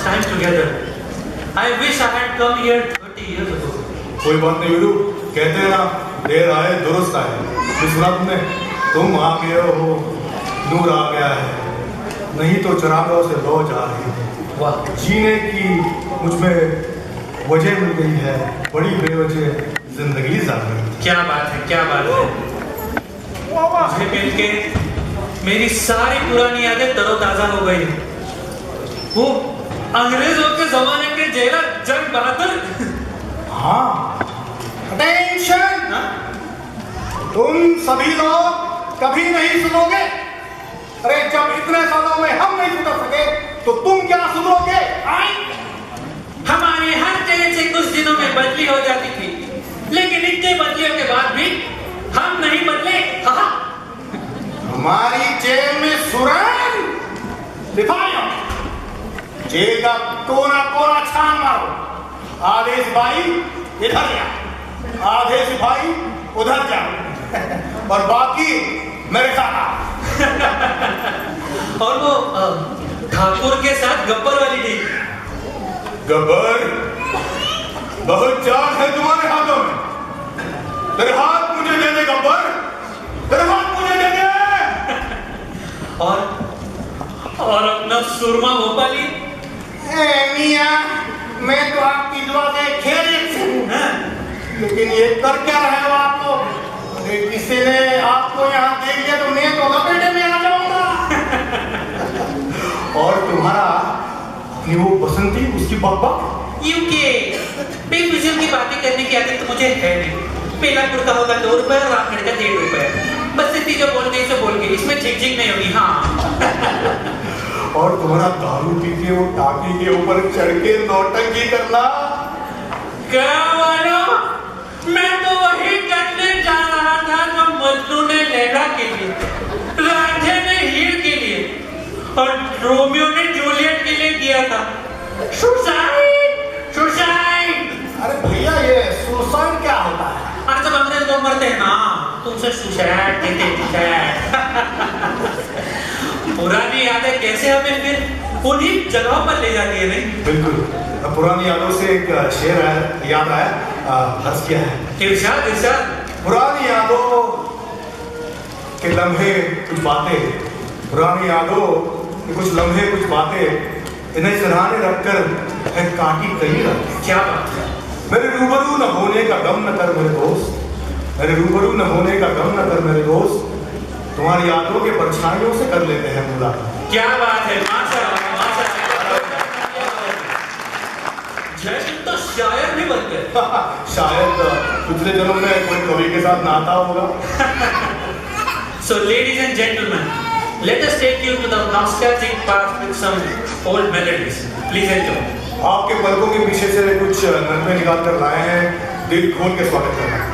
time together. I wish I had come here 30 years ago. कोई बात नहीं वीरू, कहते हैं ना देर आए दुरुस्त आए। सुना तुमने? तुम आ गए हो, नूर आ गया है, नहीं तो चिरागों से लौ जा रही है। वाह, जीने की मुझमें वजह मिल गई है, बड़ी बेवजह जिंदगी जा रही है। क्या बात है, क्या बात है। मुझे मिलके मेरी सारी पुरानी यादें तरोताजा हो गई। वो अंग्रेजों के जमाने के जेलर जंग बहादुर। हाँ, अटेंशन, तुम सभी लोग कभी नहीं सुनोगे। अरे जब इतने सालों में हम नहीं सुधर सके तो तुम क्या सुधरोगे? हमारी हर जेल से कुछ दिनों में बदली हो जाती थी, लेकिन इतने बदलियों के बाद भी हम नहीं बदले। हाँ, हमारी जेल में सुरंग दिखाओ, जेल का कोना कोना छान मारो। आधे सिपाही इधर जाओ, आधे सिपाही उधर जाओ और बाकी मेरे साथ आओ। और वो ठाकुर के साथ गब्बर वाली थी। गब्बर, बहुत जान है तुम्हारे हाथों में। तेरे हाथ मुझे दे दे गब्बर, तेरे हाथ मुझे दे दे। और अपना सुरमा भोपाली। मियां, मैं तो आपकी दुआ से खैरियत से हूँ, लेकिन ये कर क्या रहे हो आप लोग? अरे किसी ने आपको यहाँ देख लिया तो मैं तो लपेटे में आ जाऊंगा। और तुम्हारा अपनी वो बसंती, उसकी बकबक। यूके बेफिजूल की बातें करने की आदत तो मुझे है नहीं। बेलापुर का होगा 2 रुपए और रामगढ़ का 1.5 रुपए। बसंती जो बोल गई सो बोल गई, इसमें झिकझिक नहीं होगी। हाँ। और तुम्हारा दारू पी के वो टाकी के ऊपर चढ़ के नौटंकी करना। क्या वाला? मैं तो वही करने जा रहा था जो मजनू ने लैला के लिए, रांझे ने हीर के लिए और रोमियो ने जूलियट के लिए किया था। Suicide, suicide. अरे भैया, ये सुसाइड क्या होता है? अरे जब अंग्रेज लोग मरते हैं ना, तो उनसे सुसाइड कहते हैं। पुरानी यादें कैसे हमें फिर उन्हीं जगहों पर ले जाती है, नहीं? बिल्कुल। पुरानी यादों से एक शेर याद आया, हंस किया है। इरशाद, इरशाद। पुरानी यादों के लम्हे कुछ बातें, पुरानी यादों के कुछ लम्हे कुछ बातें, इन्हें सिरहाने रखकर है काटी कहीं रख। क्या बात है? मेरे रूबरू न होने का गम न कर मेरे दोस्त, मेरे रूबरू न होने का गम न कर मेरे दोस्त, तुम्हारी यादों के परछाइयों से कर लेते हैं मुलाकात। क्या बात है, माशाअल्लाह, माशाअल्लाह। जैसे तो शायर भी बन गए। शायद पिछले जन्म में कोई कवि के साथ नाता होगा। So ladies and gentlemen, let us take you to the nostalgic past with some old melodies. Please enjoy. आपके पलकों के पीछे से कुछ नगमे निकाल कर लाए हैं, दिल खोल के स्वागत करना।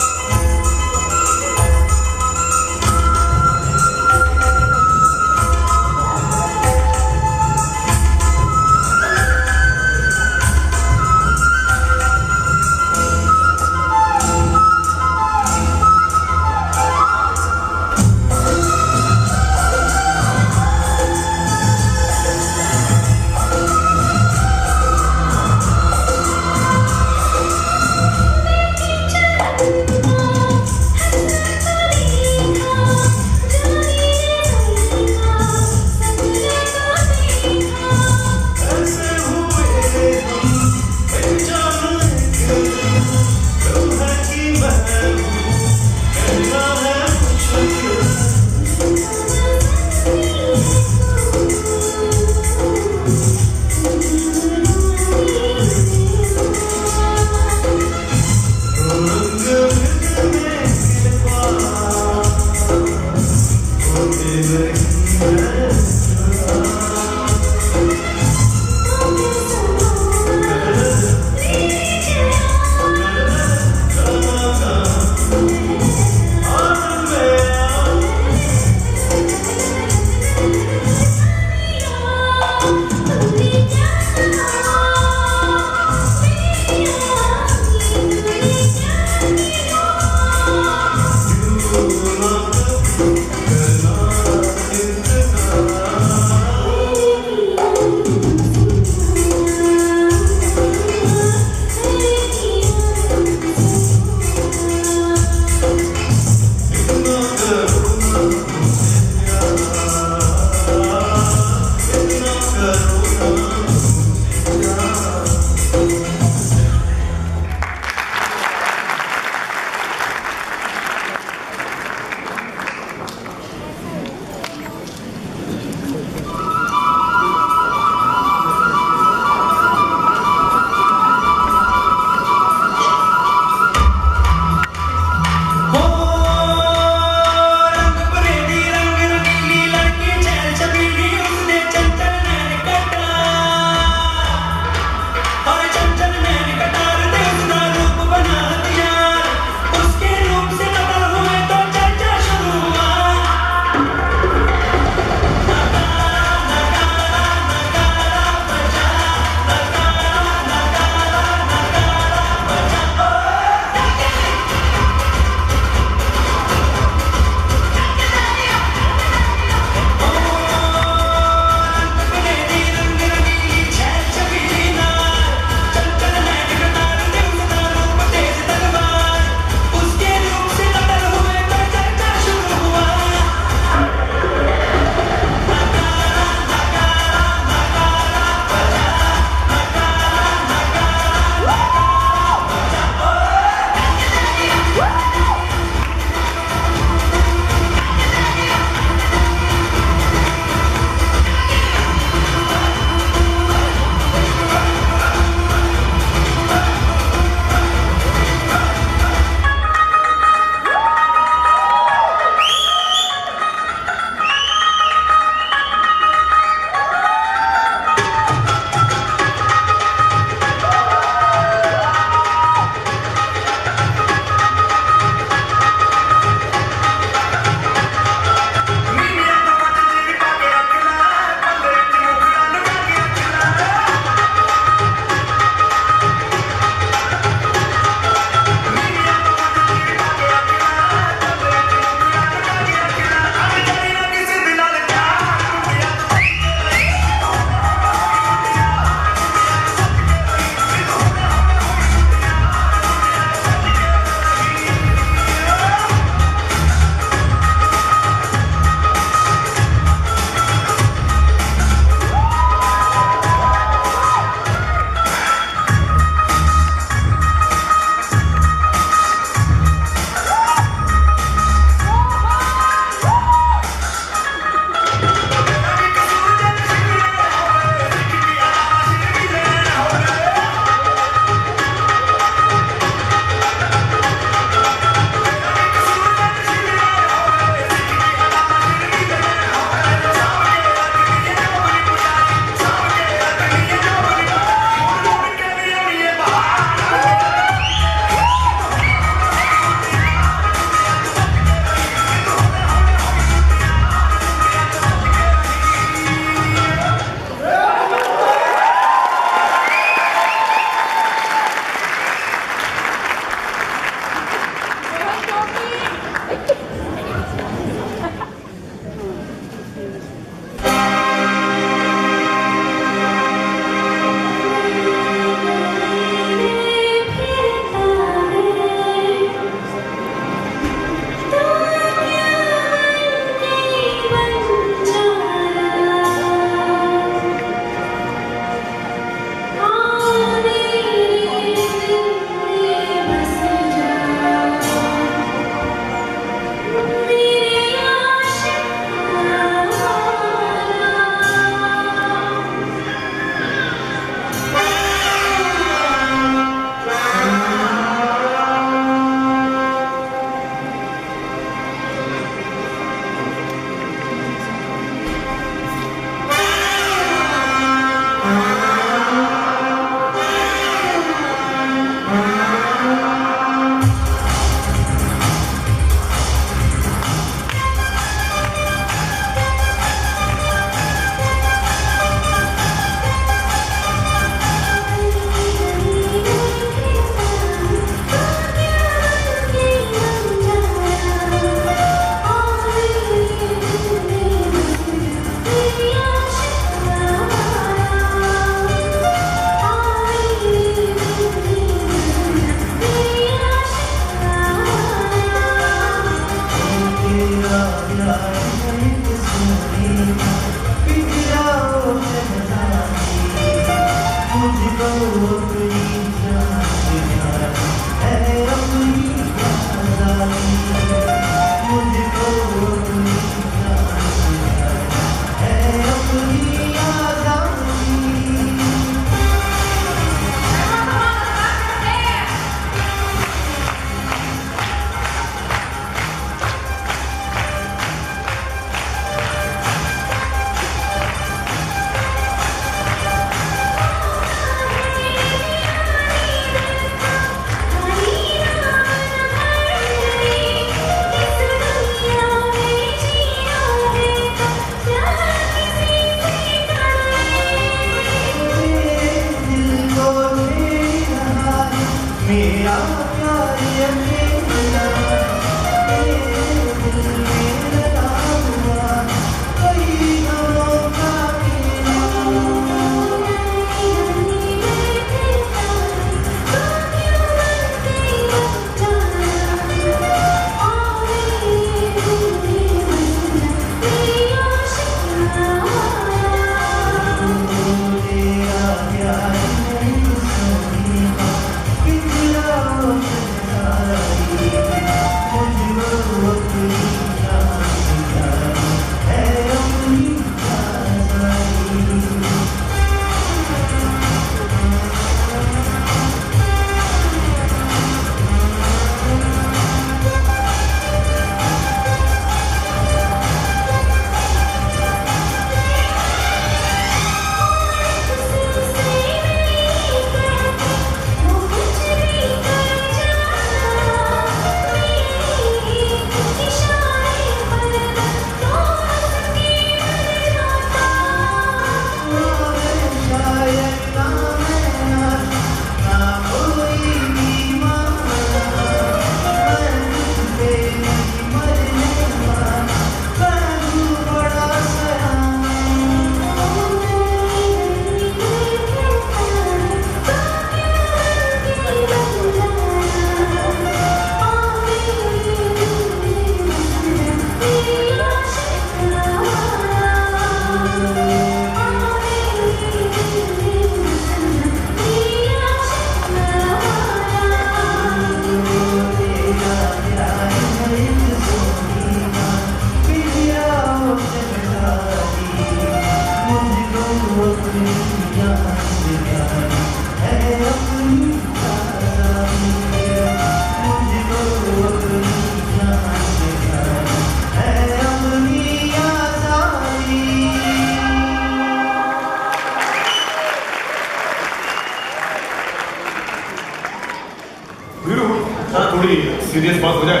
थोड़ी सीरियस बात हो जाए।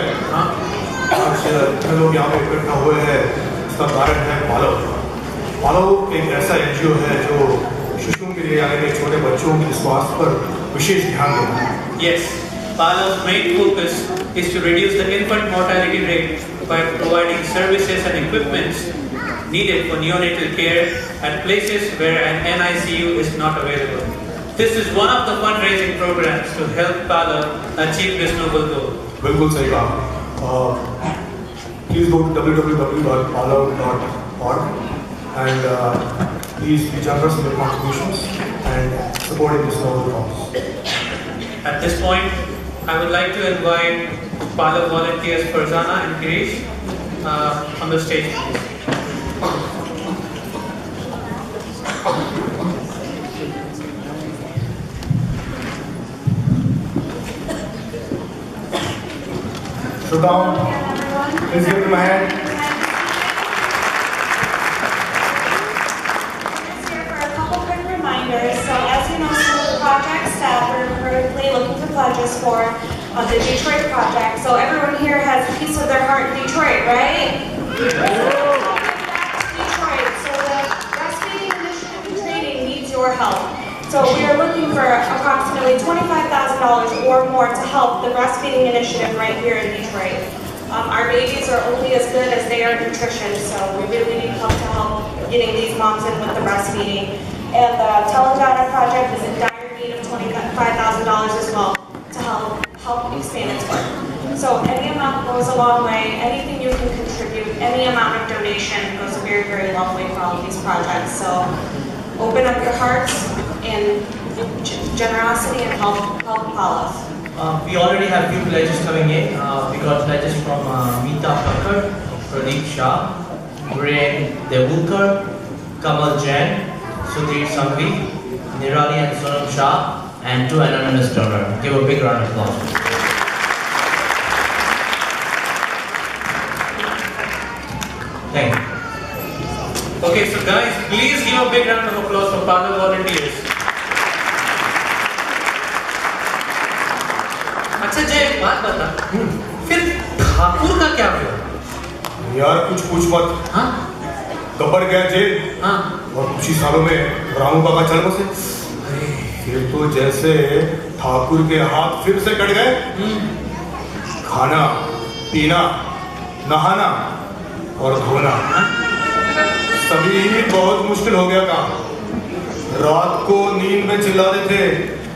आज इतने लोग यहाँ पे इकट्ठा हुए हैं, इसका कारण है पालव। पालव एक ऐसा एनजीओ है जो शिशुओं के लिए यानी कि छोटे बच्चों के स्वास्थ्य पर विशेष ध्यान देता है। Yes, Palav's main focus is to reduce the infant mortality rate by providing services and equipments needed for neonatal care at places where an NICU is not available. This is one of the fundraising programs to help Palav achieve this noble goal. बिल्कुल सही कहा। Please go to www.palav.org and please be generous in your contributions and supporting this noble cause. At this point, I would like to invite Palav volunteers Farzana and Girish on the stage. Sit down. Please give them a hand. For a couple quick reminders. So as you know, some of the projects that we're currently looking for pledges for the Detroit project. So everyone here has a piece of their heart in Detroit, right? Detroit. So the breastfeeding initiative and training needs your help. So we are looking for approximately $25,000 or more to help the breastfeeding initiative right here in Detroit. Our babies are only as good as they are nutrition, so we really need help to help getting these moms in with the breastfeeding. And the Teledata project is in dire need of $25,000 as well to help expand its work. So any amount goes a long way. Anything you can contribute, any amount of donation goes a very, very long way for all of these projects. So open up your hearts and generosity and help Palav. We already have few pledges coming in. We got pledges from Meeta Thakkar, Pradeep Shah, Brian Devulkar, Kamal Jain, Sudhir Sangvi, Nirali and Sonam Shah, and two anonymous donors. Give a big round of applause. Thank you. Okay, so guys, please give a big round of applause for Palav volunteers. अच्छा जय, एक बात बता, फिर ठाकुर का क्या हुआ? यार कुछ पूछ मत। हाँ? गब्बर गया जेल। हाँ? और कुछ ही सालों में रामू बाबा चल बसे। फिर तो जैसे ठाकुर के हाथ फिर से कट गए। खाना, पीना, नहाना और धोना सभी बहुत मुश्किल हो गया काम। रात को नींद में चिल्ला रहे थे,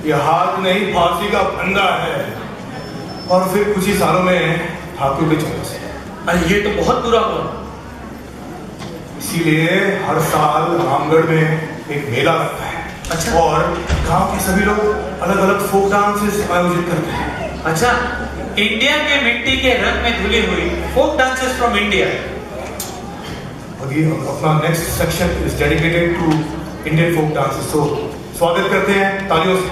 ये हाथ नहीं फांसी का फंदा है। और फिर कुछ ही सालों में ठाकुर के चल बसे। अरे ये तो बहुत बुरा हुआ। इसीलिए हर साल रामगढ़ में एक मेला लगता है। अच्छा। और गांव के सभी लोग अलग अलग फोक डांसेस आयोजित करते हैं। अच्छा, इंडिया के मिट्टी के रंग में धुली हुई फोक डांसेस फ्रॉम इंडिया। अभी अपना next section is dedicated to Indian folk dances. तो स्वागत करते हैं तालियों से।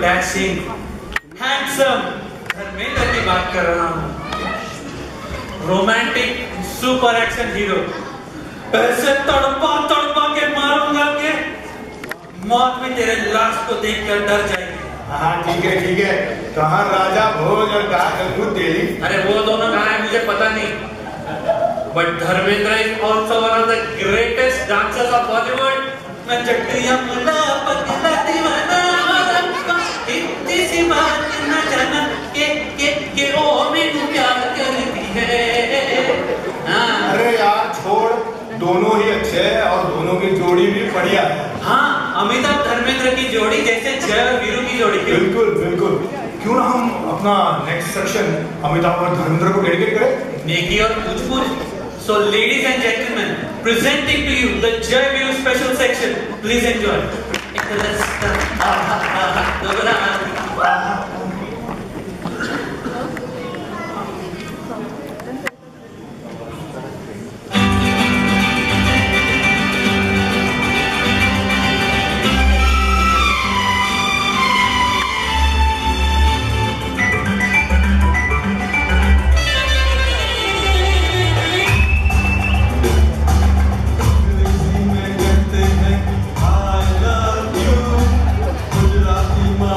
डैशिंग हैंडसम धर्मेंद्र की बात कर रहा हूँ। रोमांटिक सुपर एक्शन हीरो, ऐसे तड़पा तड़पा के मारूंगा कि मौत में तेरे लाश को देखकर डर जाएगी। हाँ ठीक है, कहाँ राजा भोज और कहाँ कलकूत तेली। अरे वो दोनों कहाँ है मुझे पता नहीं, but Dharmendra is also one of the greatest dancers of Bollywood. मैं चट्टिया मुला पगला दीवाना इतनी सी बात न जाना के ओ मैनू प्यार करती है। हाँ। अरे यार छोड़, दोनों ही अच्छे हैं और दोनों की जोड़ी भी बढ़िया है। हाँ, अमिताभ धर्मेंद्र की जोड़ी जैसे जय और वीरू की जोड़ी। बिल्कुल बिल्कुल, क्यों ना हम अपना नेक्स्ट सेक्शन अमिताभ और धर्मेंद्र को डेडिकेट करें। नेकी और पूछ-पूछ। So ladies and gentlemen, presenting to you the Jai Viru special section. Please enjoy. I love you, Gujarati ma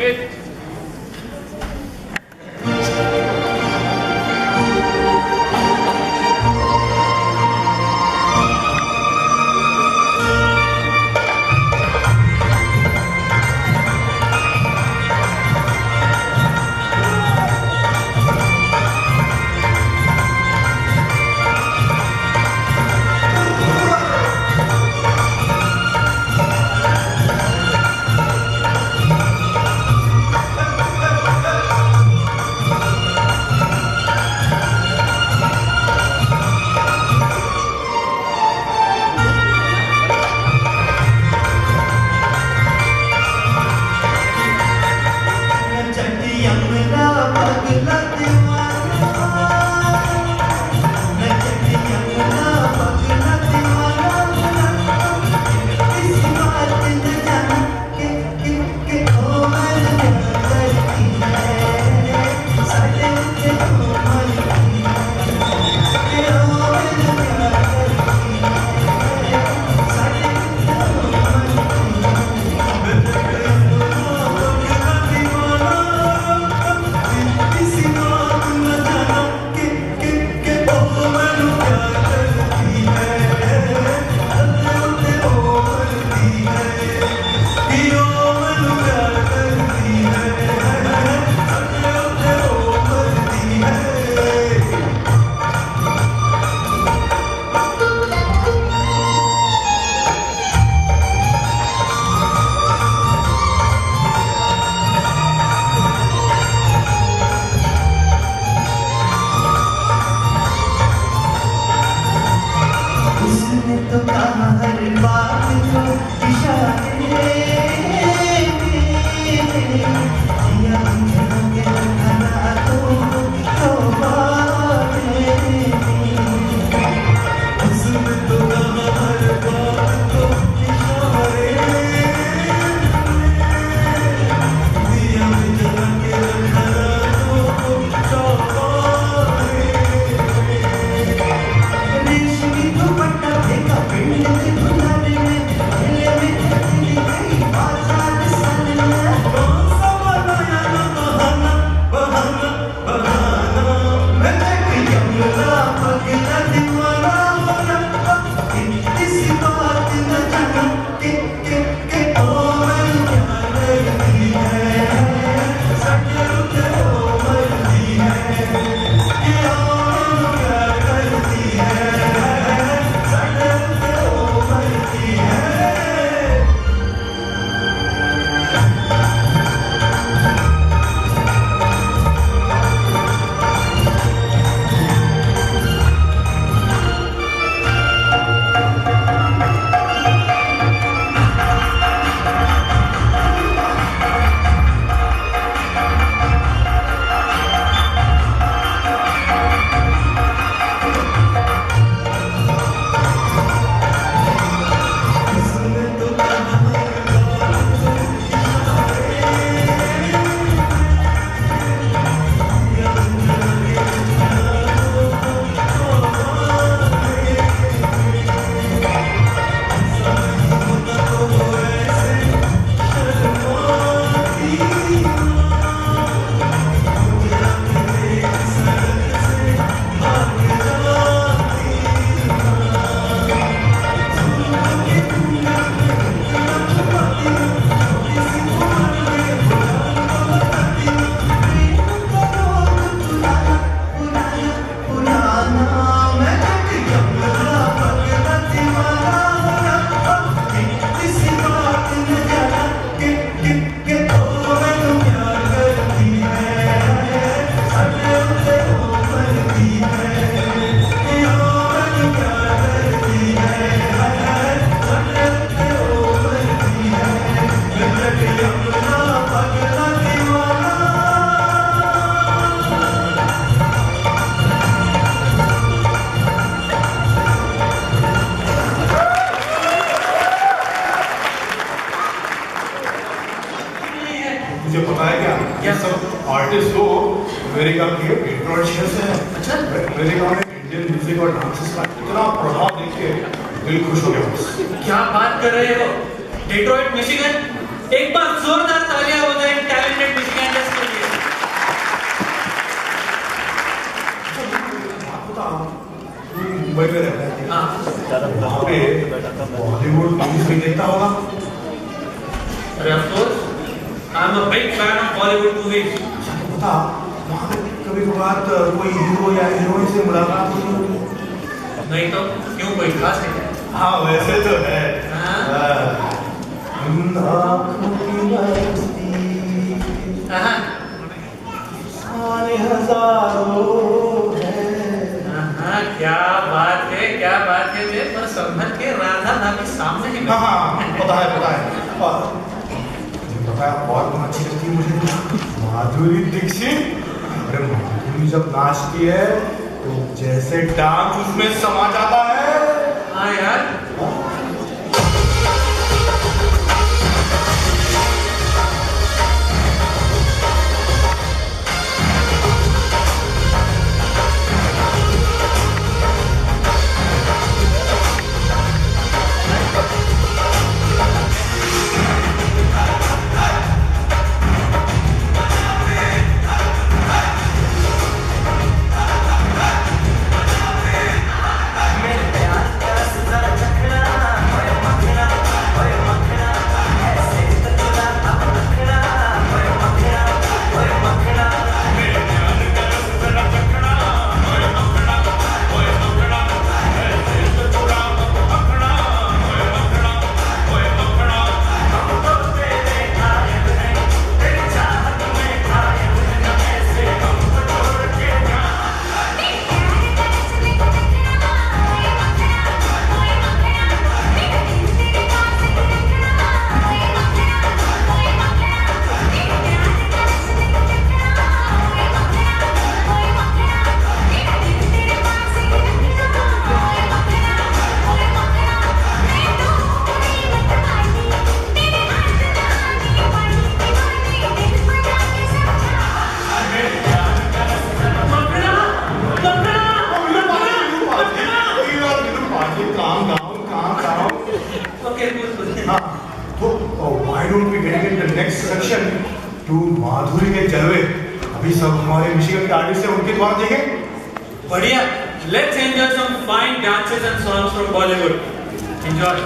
Wait. मुझे पता है क्या सब आर्टिस्ट हो मेरे गाँव के डेट्रॉइट शहर से है। अच्छा मेरे गाँव में इंडियन म्यूजिक और डांसेस का इतना प्रभाव देख के दिल खुश हो गया बस। क्या बात कर रहे हो? डेट्रॉइट मिशिगन, एक बार जोरदार तालियां हो जाए टैलेंट मिनट म्यूजिक के लिए। मुंबई में रहता है। वहाँ पे बॉलीवुड मूवीज भी देखता होगा। अरे of course, I'm a big fan of Bollywood movies. बता, वहाँ पे कभी कभार कोई हीरो या हीरोइन से मुलाकात होती होगी? नहीं तो क्यों, कोई खास है क्या? हाँ वैसे तो है। आँखों की बस्ती, सारे हजारों है। क्या बात है, क्या बात है जे, पर संभल के राधा नामी सामने ही। हाँ पता है पता है। और पता है और कौन अच्छी लगती है मुझे? माधुरी दीक्षित। अरे माधुरी जब नाचती है तो जैसे डांस उसमें समा जाता है। हाँ यार। Why don't we get in the next section to माधुरी के जलवे? अभी सब हमारे मिशिगन के आर्टिस्ट हैं, उनके द्वारा देखें। बढ़िया, let's enjoy some fine dances and songs from Bollywood. Enjoy.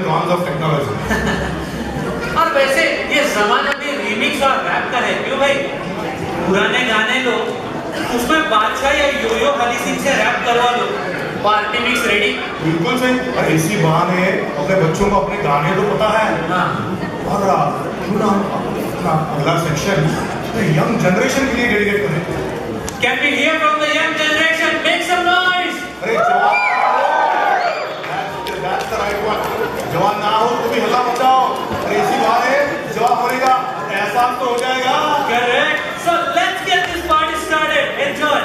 dawns of technology. और वैसे ये जमाना भी रीमिक्स और रैप का है, क्यों भाई? पुराने गाने लो, उसमें बादशाह या योयो हनी सिंह से रैप करवा लो, पार्टी मिक्स रेडी। बिल्कुल सही। और इसी बहाने अपने बच्चों को अपने गाने तो पता है। और क्यों ना अपना अगला सेक्शन यंग जनरेशन के लिए डेडिकेट करें। Can we hear from the young generation? Make some noise! अरे जवान, that's the right one. जवान ना हो तो भी हल्ला मचाओ। अरे इसी बहाने जवान होने का एहसास तो हो जाएगा। Correct. So let's get this party started. Enjoy.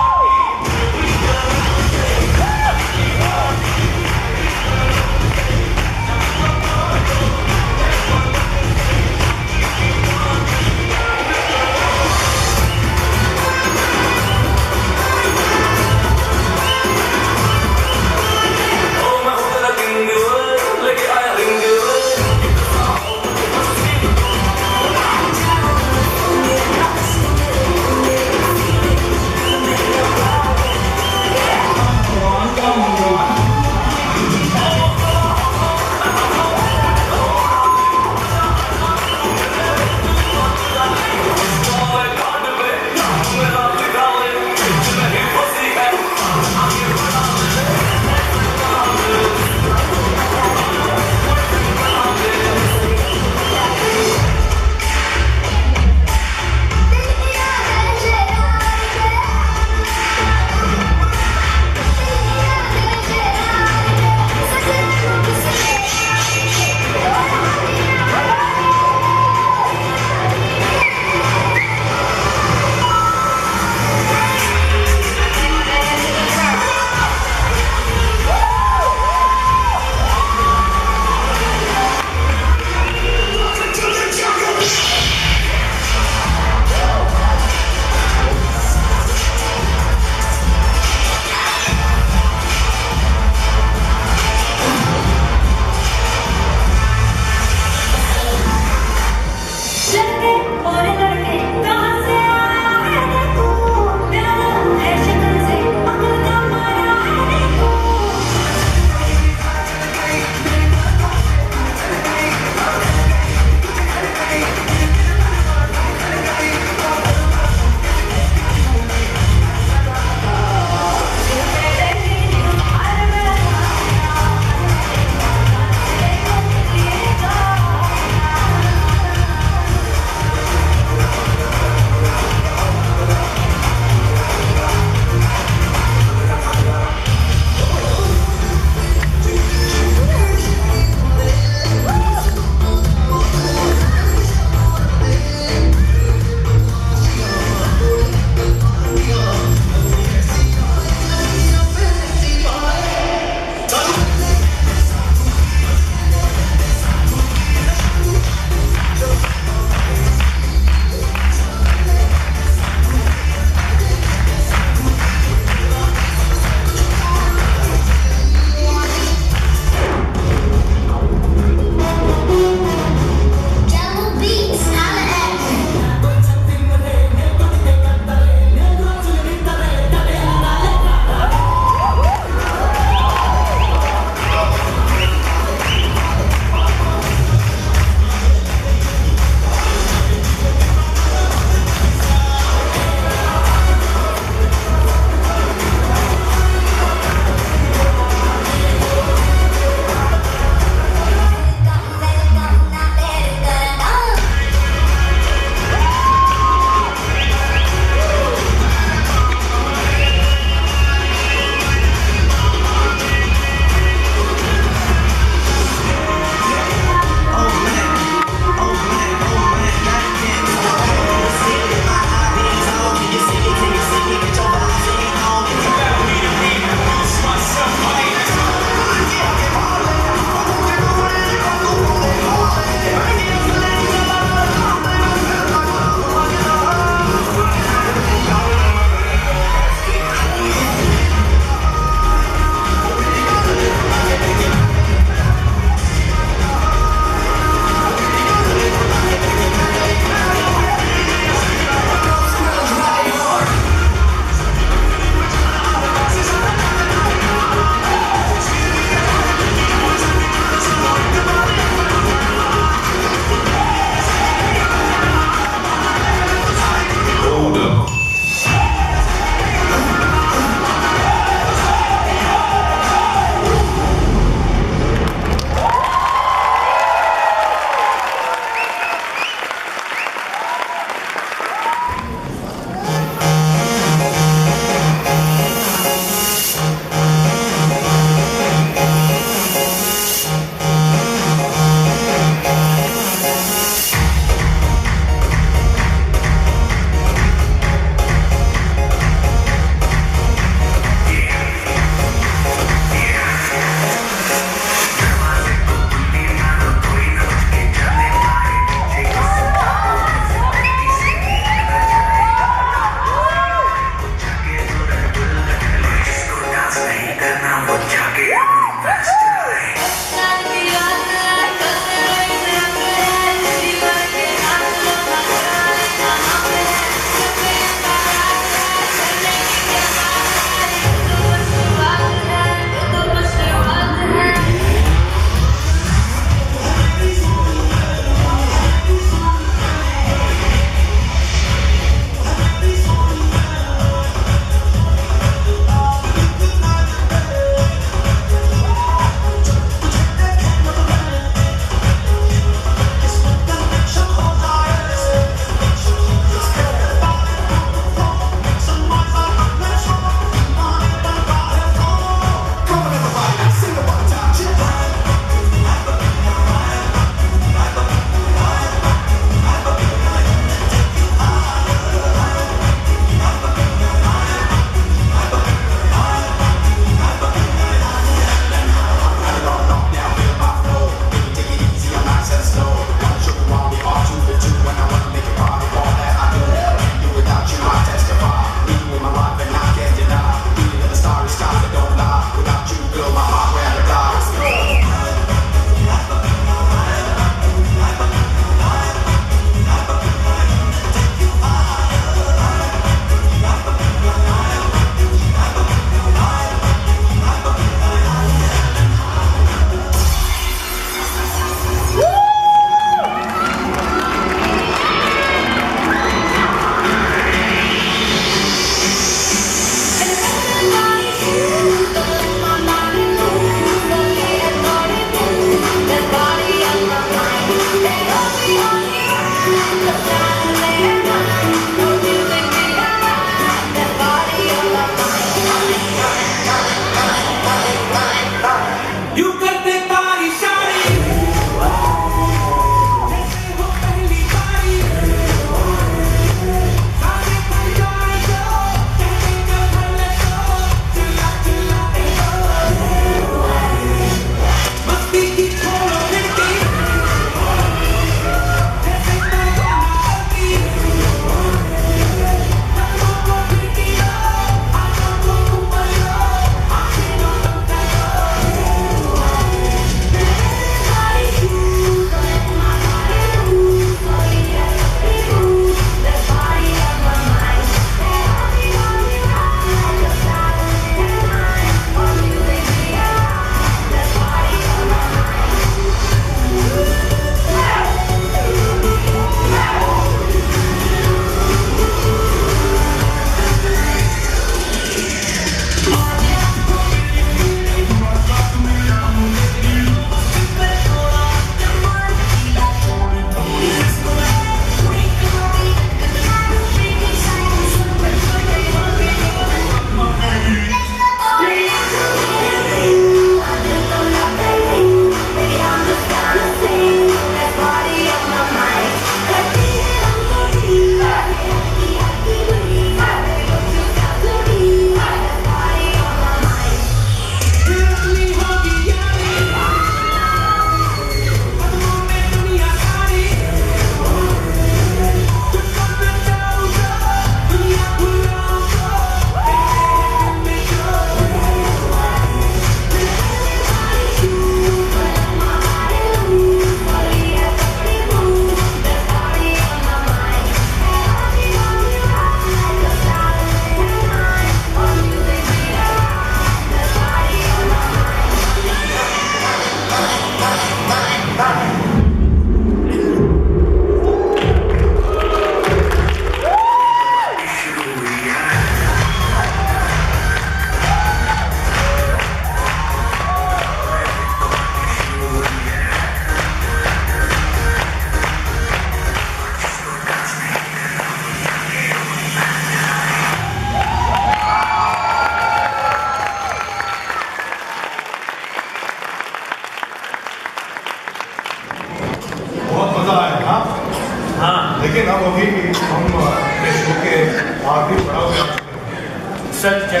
सच है,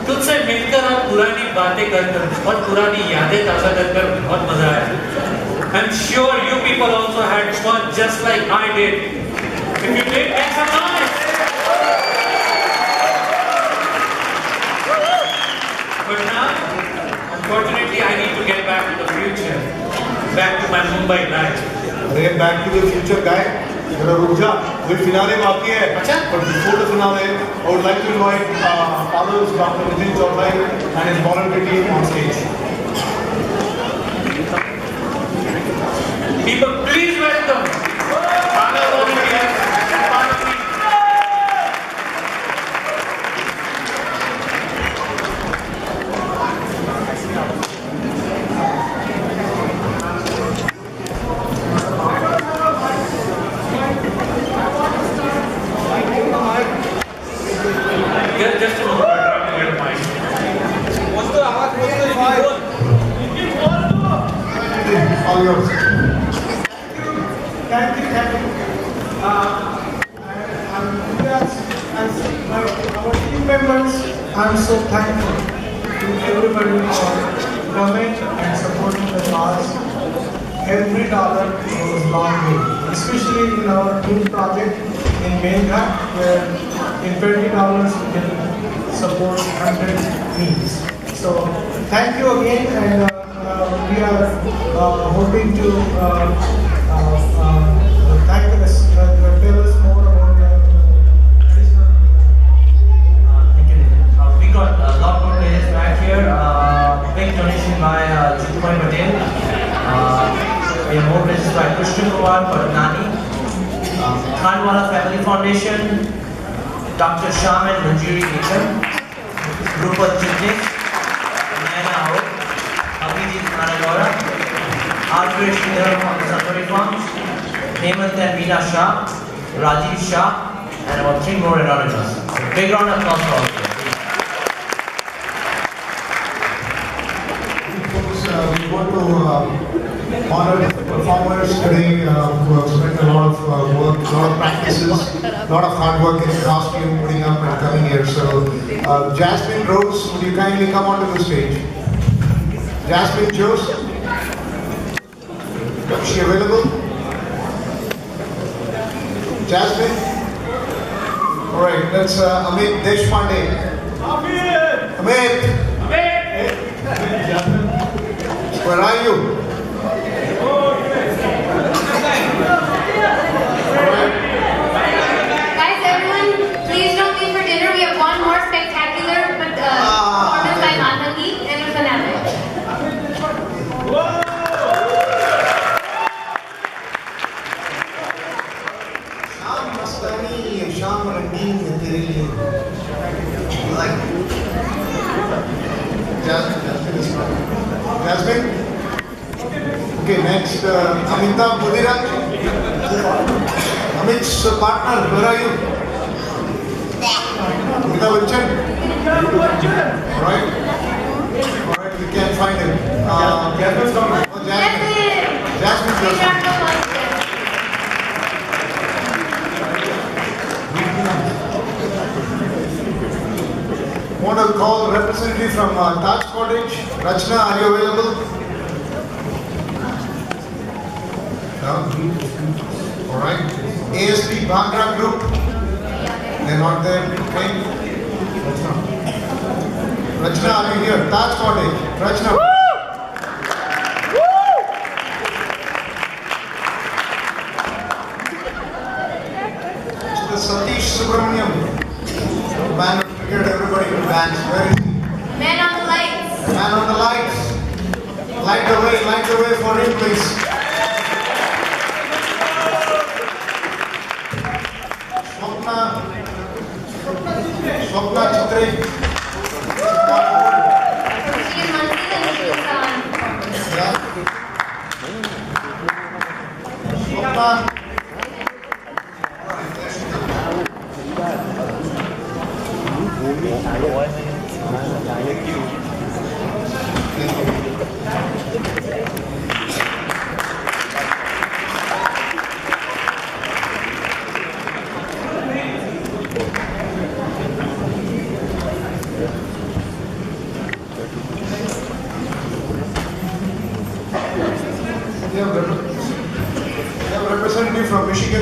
तुझसे मिलकर और पुरानी बातें कर और पुरानी यादें ताज़ा कर बहुत मजा आया. I'm sure you people also had fun just like I did. If you did, make some noise. But now, unfortunately, I need to get back to the future, back to my Mumbai life. अरे back to the future guy. जरा रुक जा, अभी finale बाकी है. अच्छा. But before the finale, I would like to invite Palav's Dr. Nitin Chaudhary and his voluntary team on stage. People, please welcome Palav volunteers and Palav team. Just a moment, I'm trying to get a mic. All yours. Thank you. Our team members, I'm so thankful to everybody for coming and supporting the cause. Every dollar goes a long way, especially in our new project in Mendha, where in $20 we can support 100 needs. So thank you again, and we are hoping to thank us, tell us more about We got a lot more players back here. Big donation by Chitpoy Patel. We have more players by Krishna Kumar Padnani, Khanwala Family Foundation, Dr. Sham and Manjuri Nikam, Rupal Chitnik, Naina Ho, Abhijit Naragora, Alfred Sridhar from the Sunbury Farms, Hemant and Veena Shah, Rajiv Shah, and about 3 more anonymous. Big round of applause for all of you. We want to honor the performers today who have spent a lot of work, a lot of practices, a lot of hard work in costume, putting up and coming here. So, Jasmine Rose, would you kindly come onto the stage? Jasmine Jose, is she available? Jasmine? Alright, that's Amit Deshpande. Amit! Where are you? Guys, everyone, please don't leave for dinner. We have one more spectacular performance by Mandangi, and we're gonna have it. शाम मस्तानी शाम रंगीन है तेरे लिए like Jasmine? Okay, next, Amitabh Mudiraj. Amit's partner, where are you? Amitabh Bachchan? Alright, we can't find him. Jasmine's coming. Oh, Jasmine's Want to call a representative from Taj Cottage. Rachna, are you available? No? Alright. ASP Bhangra Group. They're not there. Okay. Rachna, are you here? Taj Cottage. Rachna. Mr. Satish Subramaniam. Man of cricket, everybody will dance. Where is he? Man on the lights. Man on the lights. Light the way for him, please. Swapna Chitri. Swapna.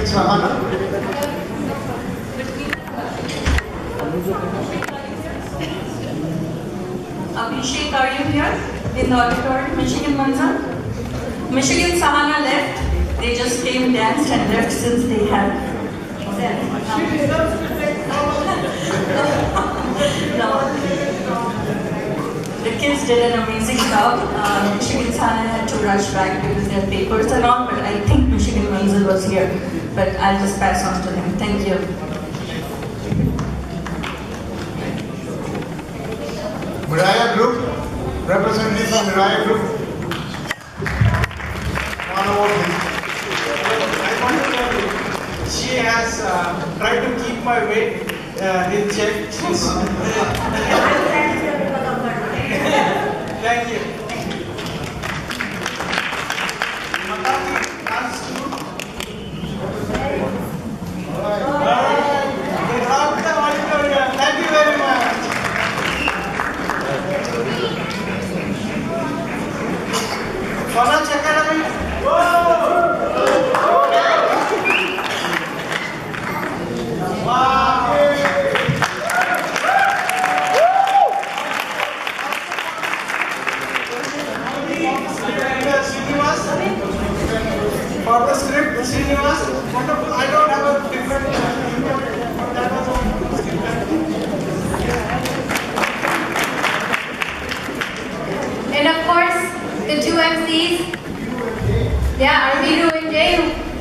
Sahana. Abhishek, are you here in the auditorium? Michigan Manza? Michigan Sahana left. They just came, danced, and left since they had. No. The kids did an amazing job. Michigan Sahana had to rush back because their papers and all, but I think Michigan Manza was here. But I'll just pass on to them. Thank you. Miraya Group, representative from Miraya Group. One award, please. She has tried to keep my weight in check. Thank you. Matati, dance group. Thank you very much. Finance Academy. Wow. For the script, Srinivas, wonderful. I don't have a different that was And of course, the two MCs. Yeah, Arvidu and Jay,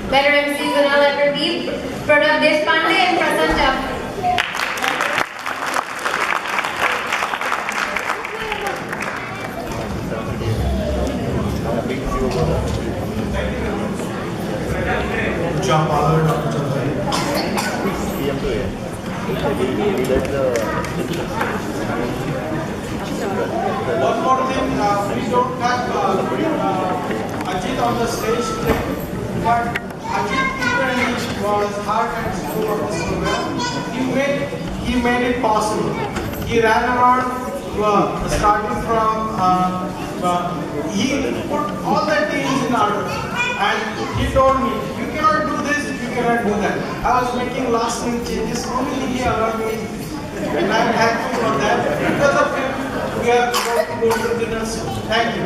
better MCs than I'll ever be. Pranab Deshpande and Prasanta. Job Palav, Dr. Chandra. One more thing, we don't have Ajit on the stage today, but Ajit even was heart and soul of this program. He made it possible. He ran around, starting from, he put all the teams in order, and he told me, you cannot do this, you cannot do that. I was making last minute changes, only he allowed me, and I'm happy for that. Because of him, we are about to go to dinner soon. Thank you.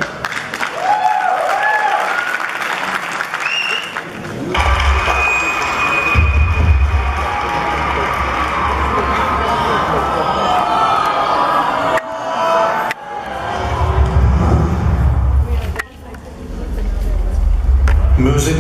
Music.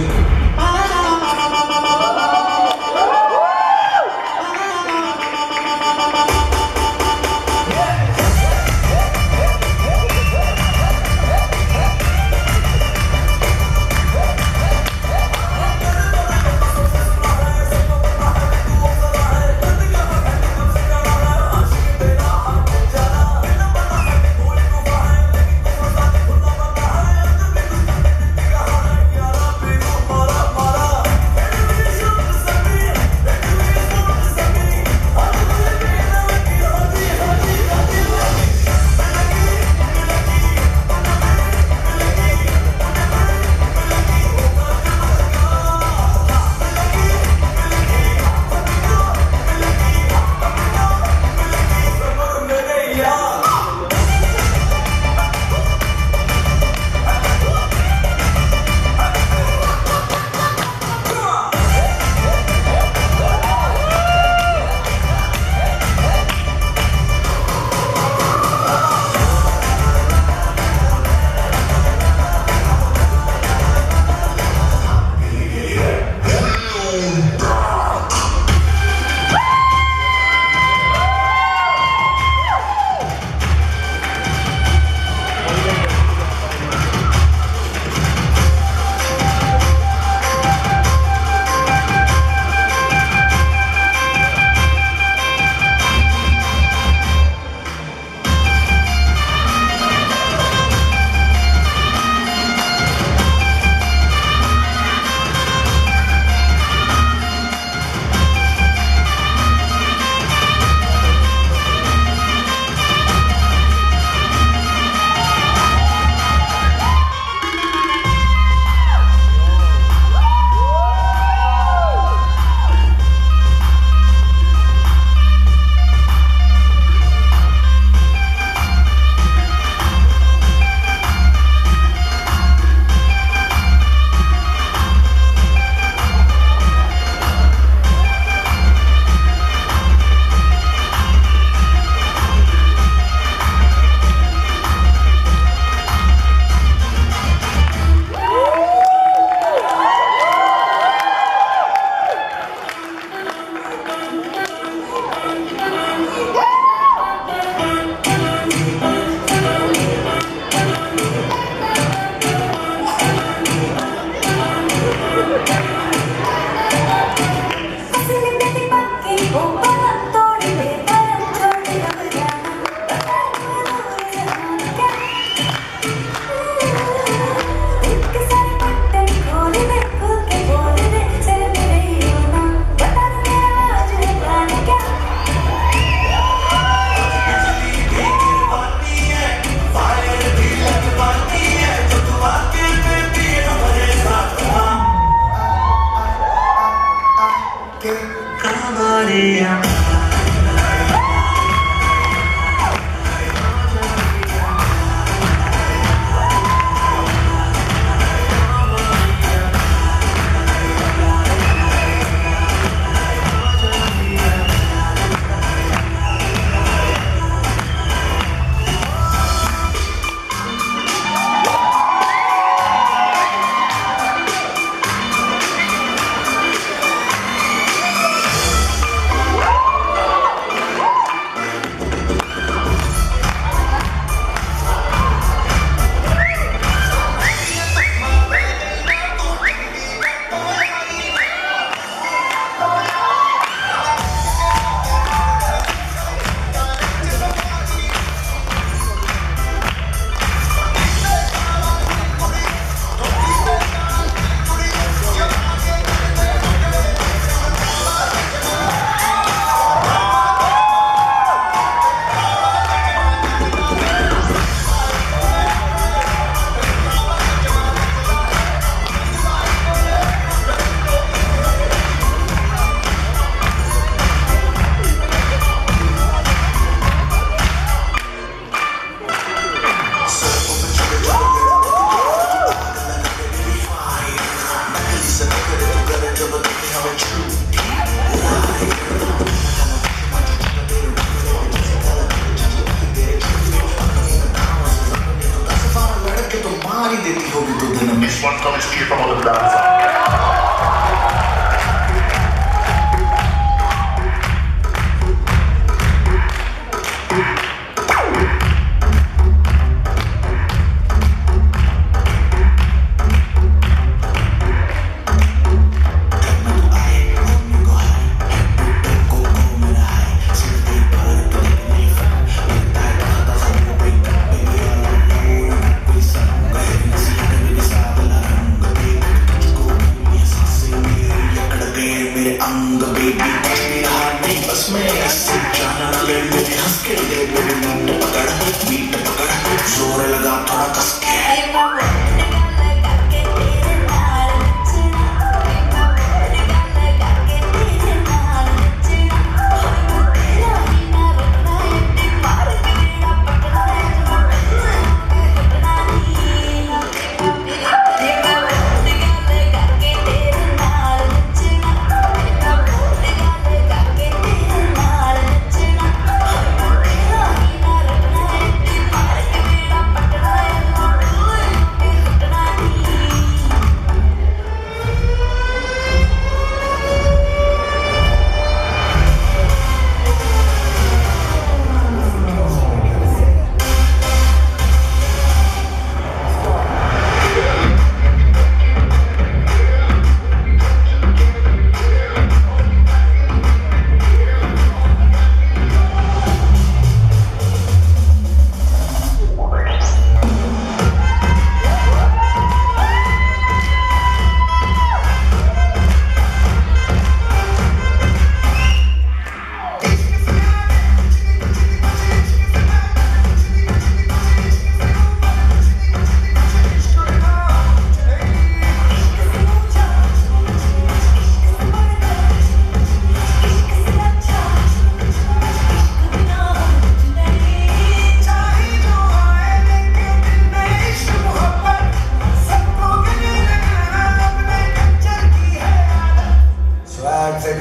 ना ले मेरी हंस के ले मेरी नींद पकड़ beat पकड़ जोर लगा थोड़ा कस के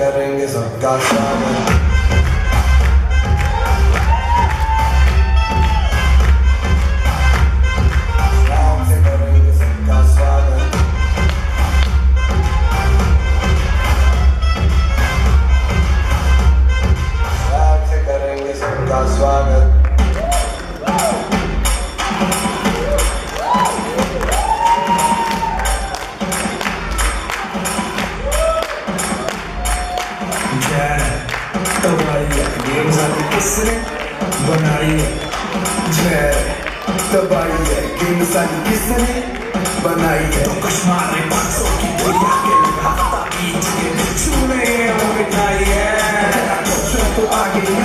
करेंगे सबका स्वागत किसने बनाई है दबाई है गेम सारी किसने बनाई है तो कश्मार में 500 की दुनिया के हाथा बीच के छूने वो मिठाई है तो आगे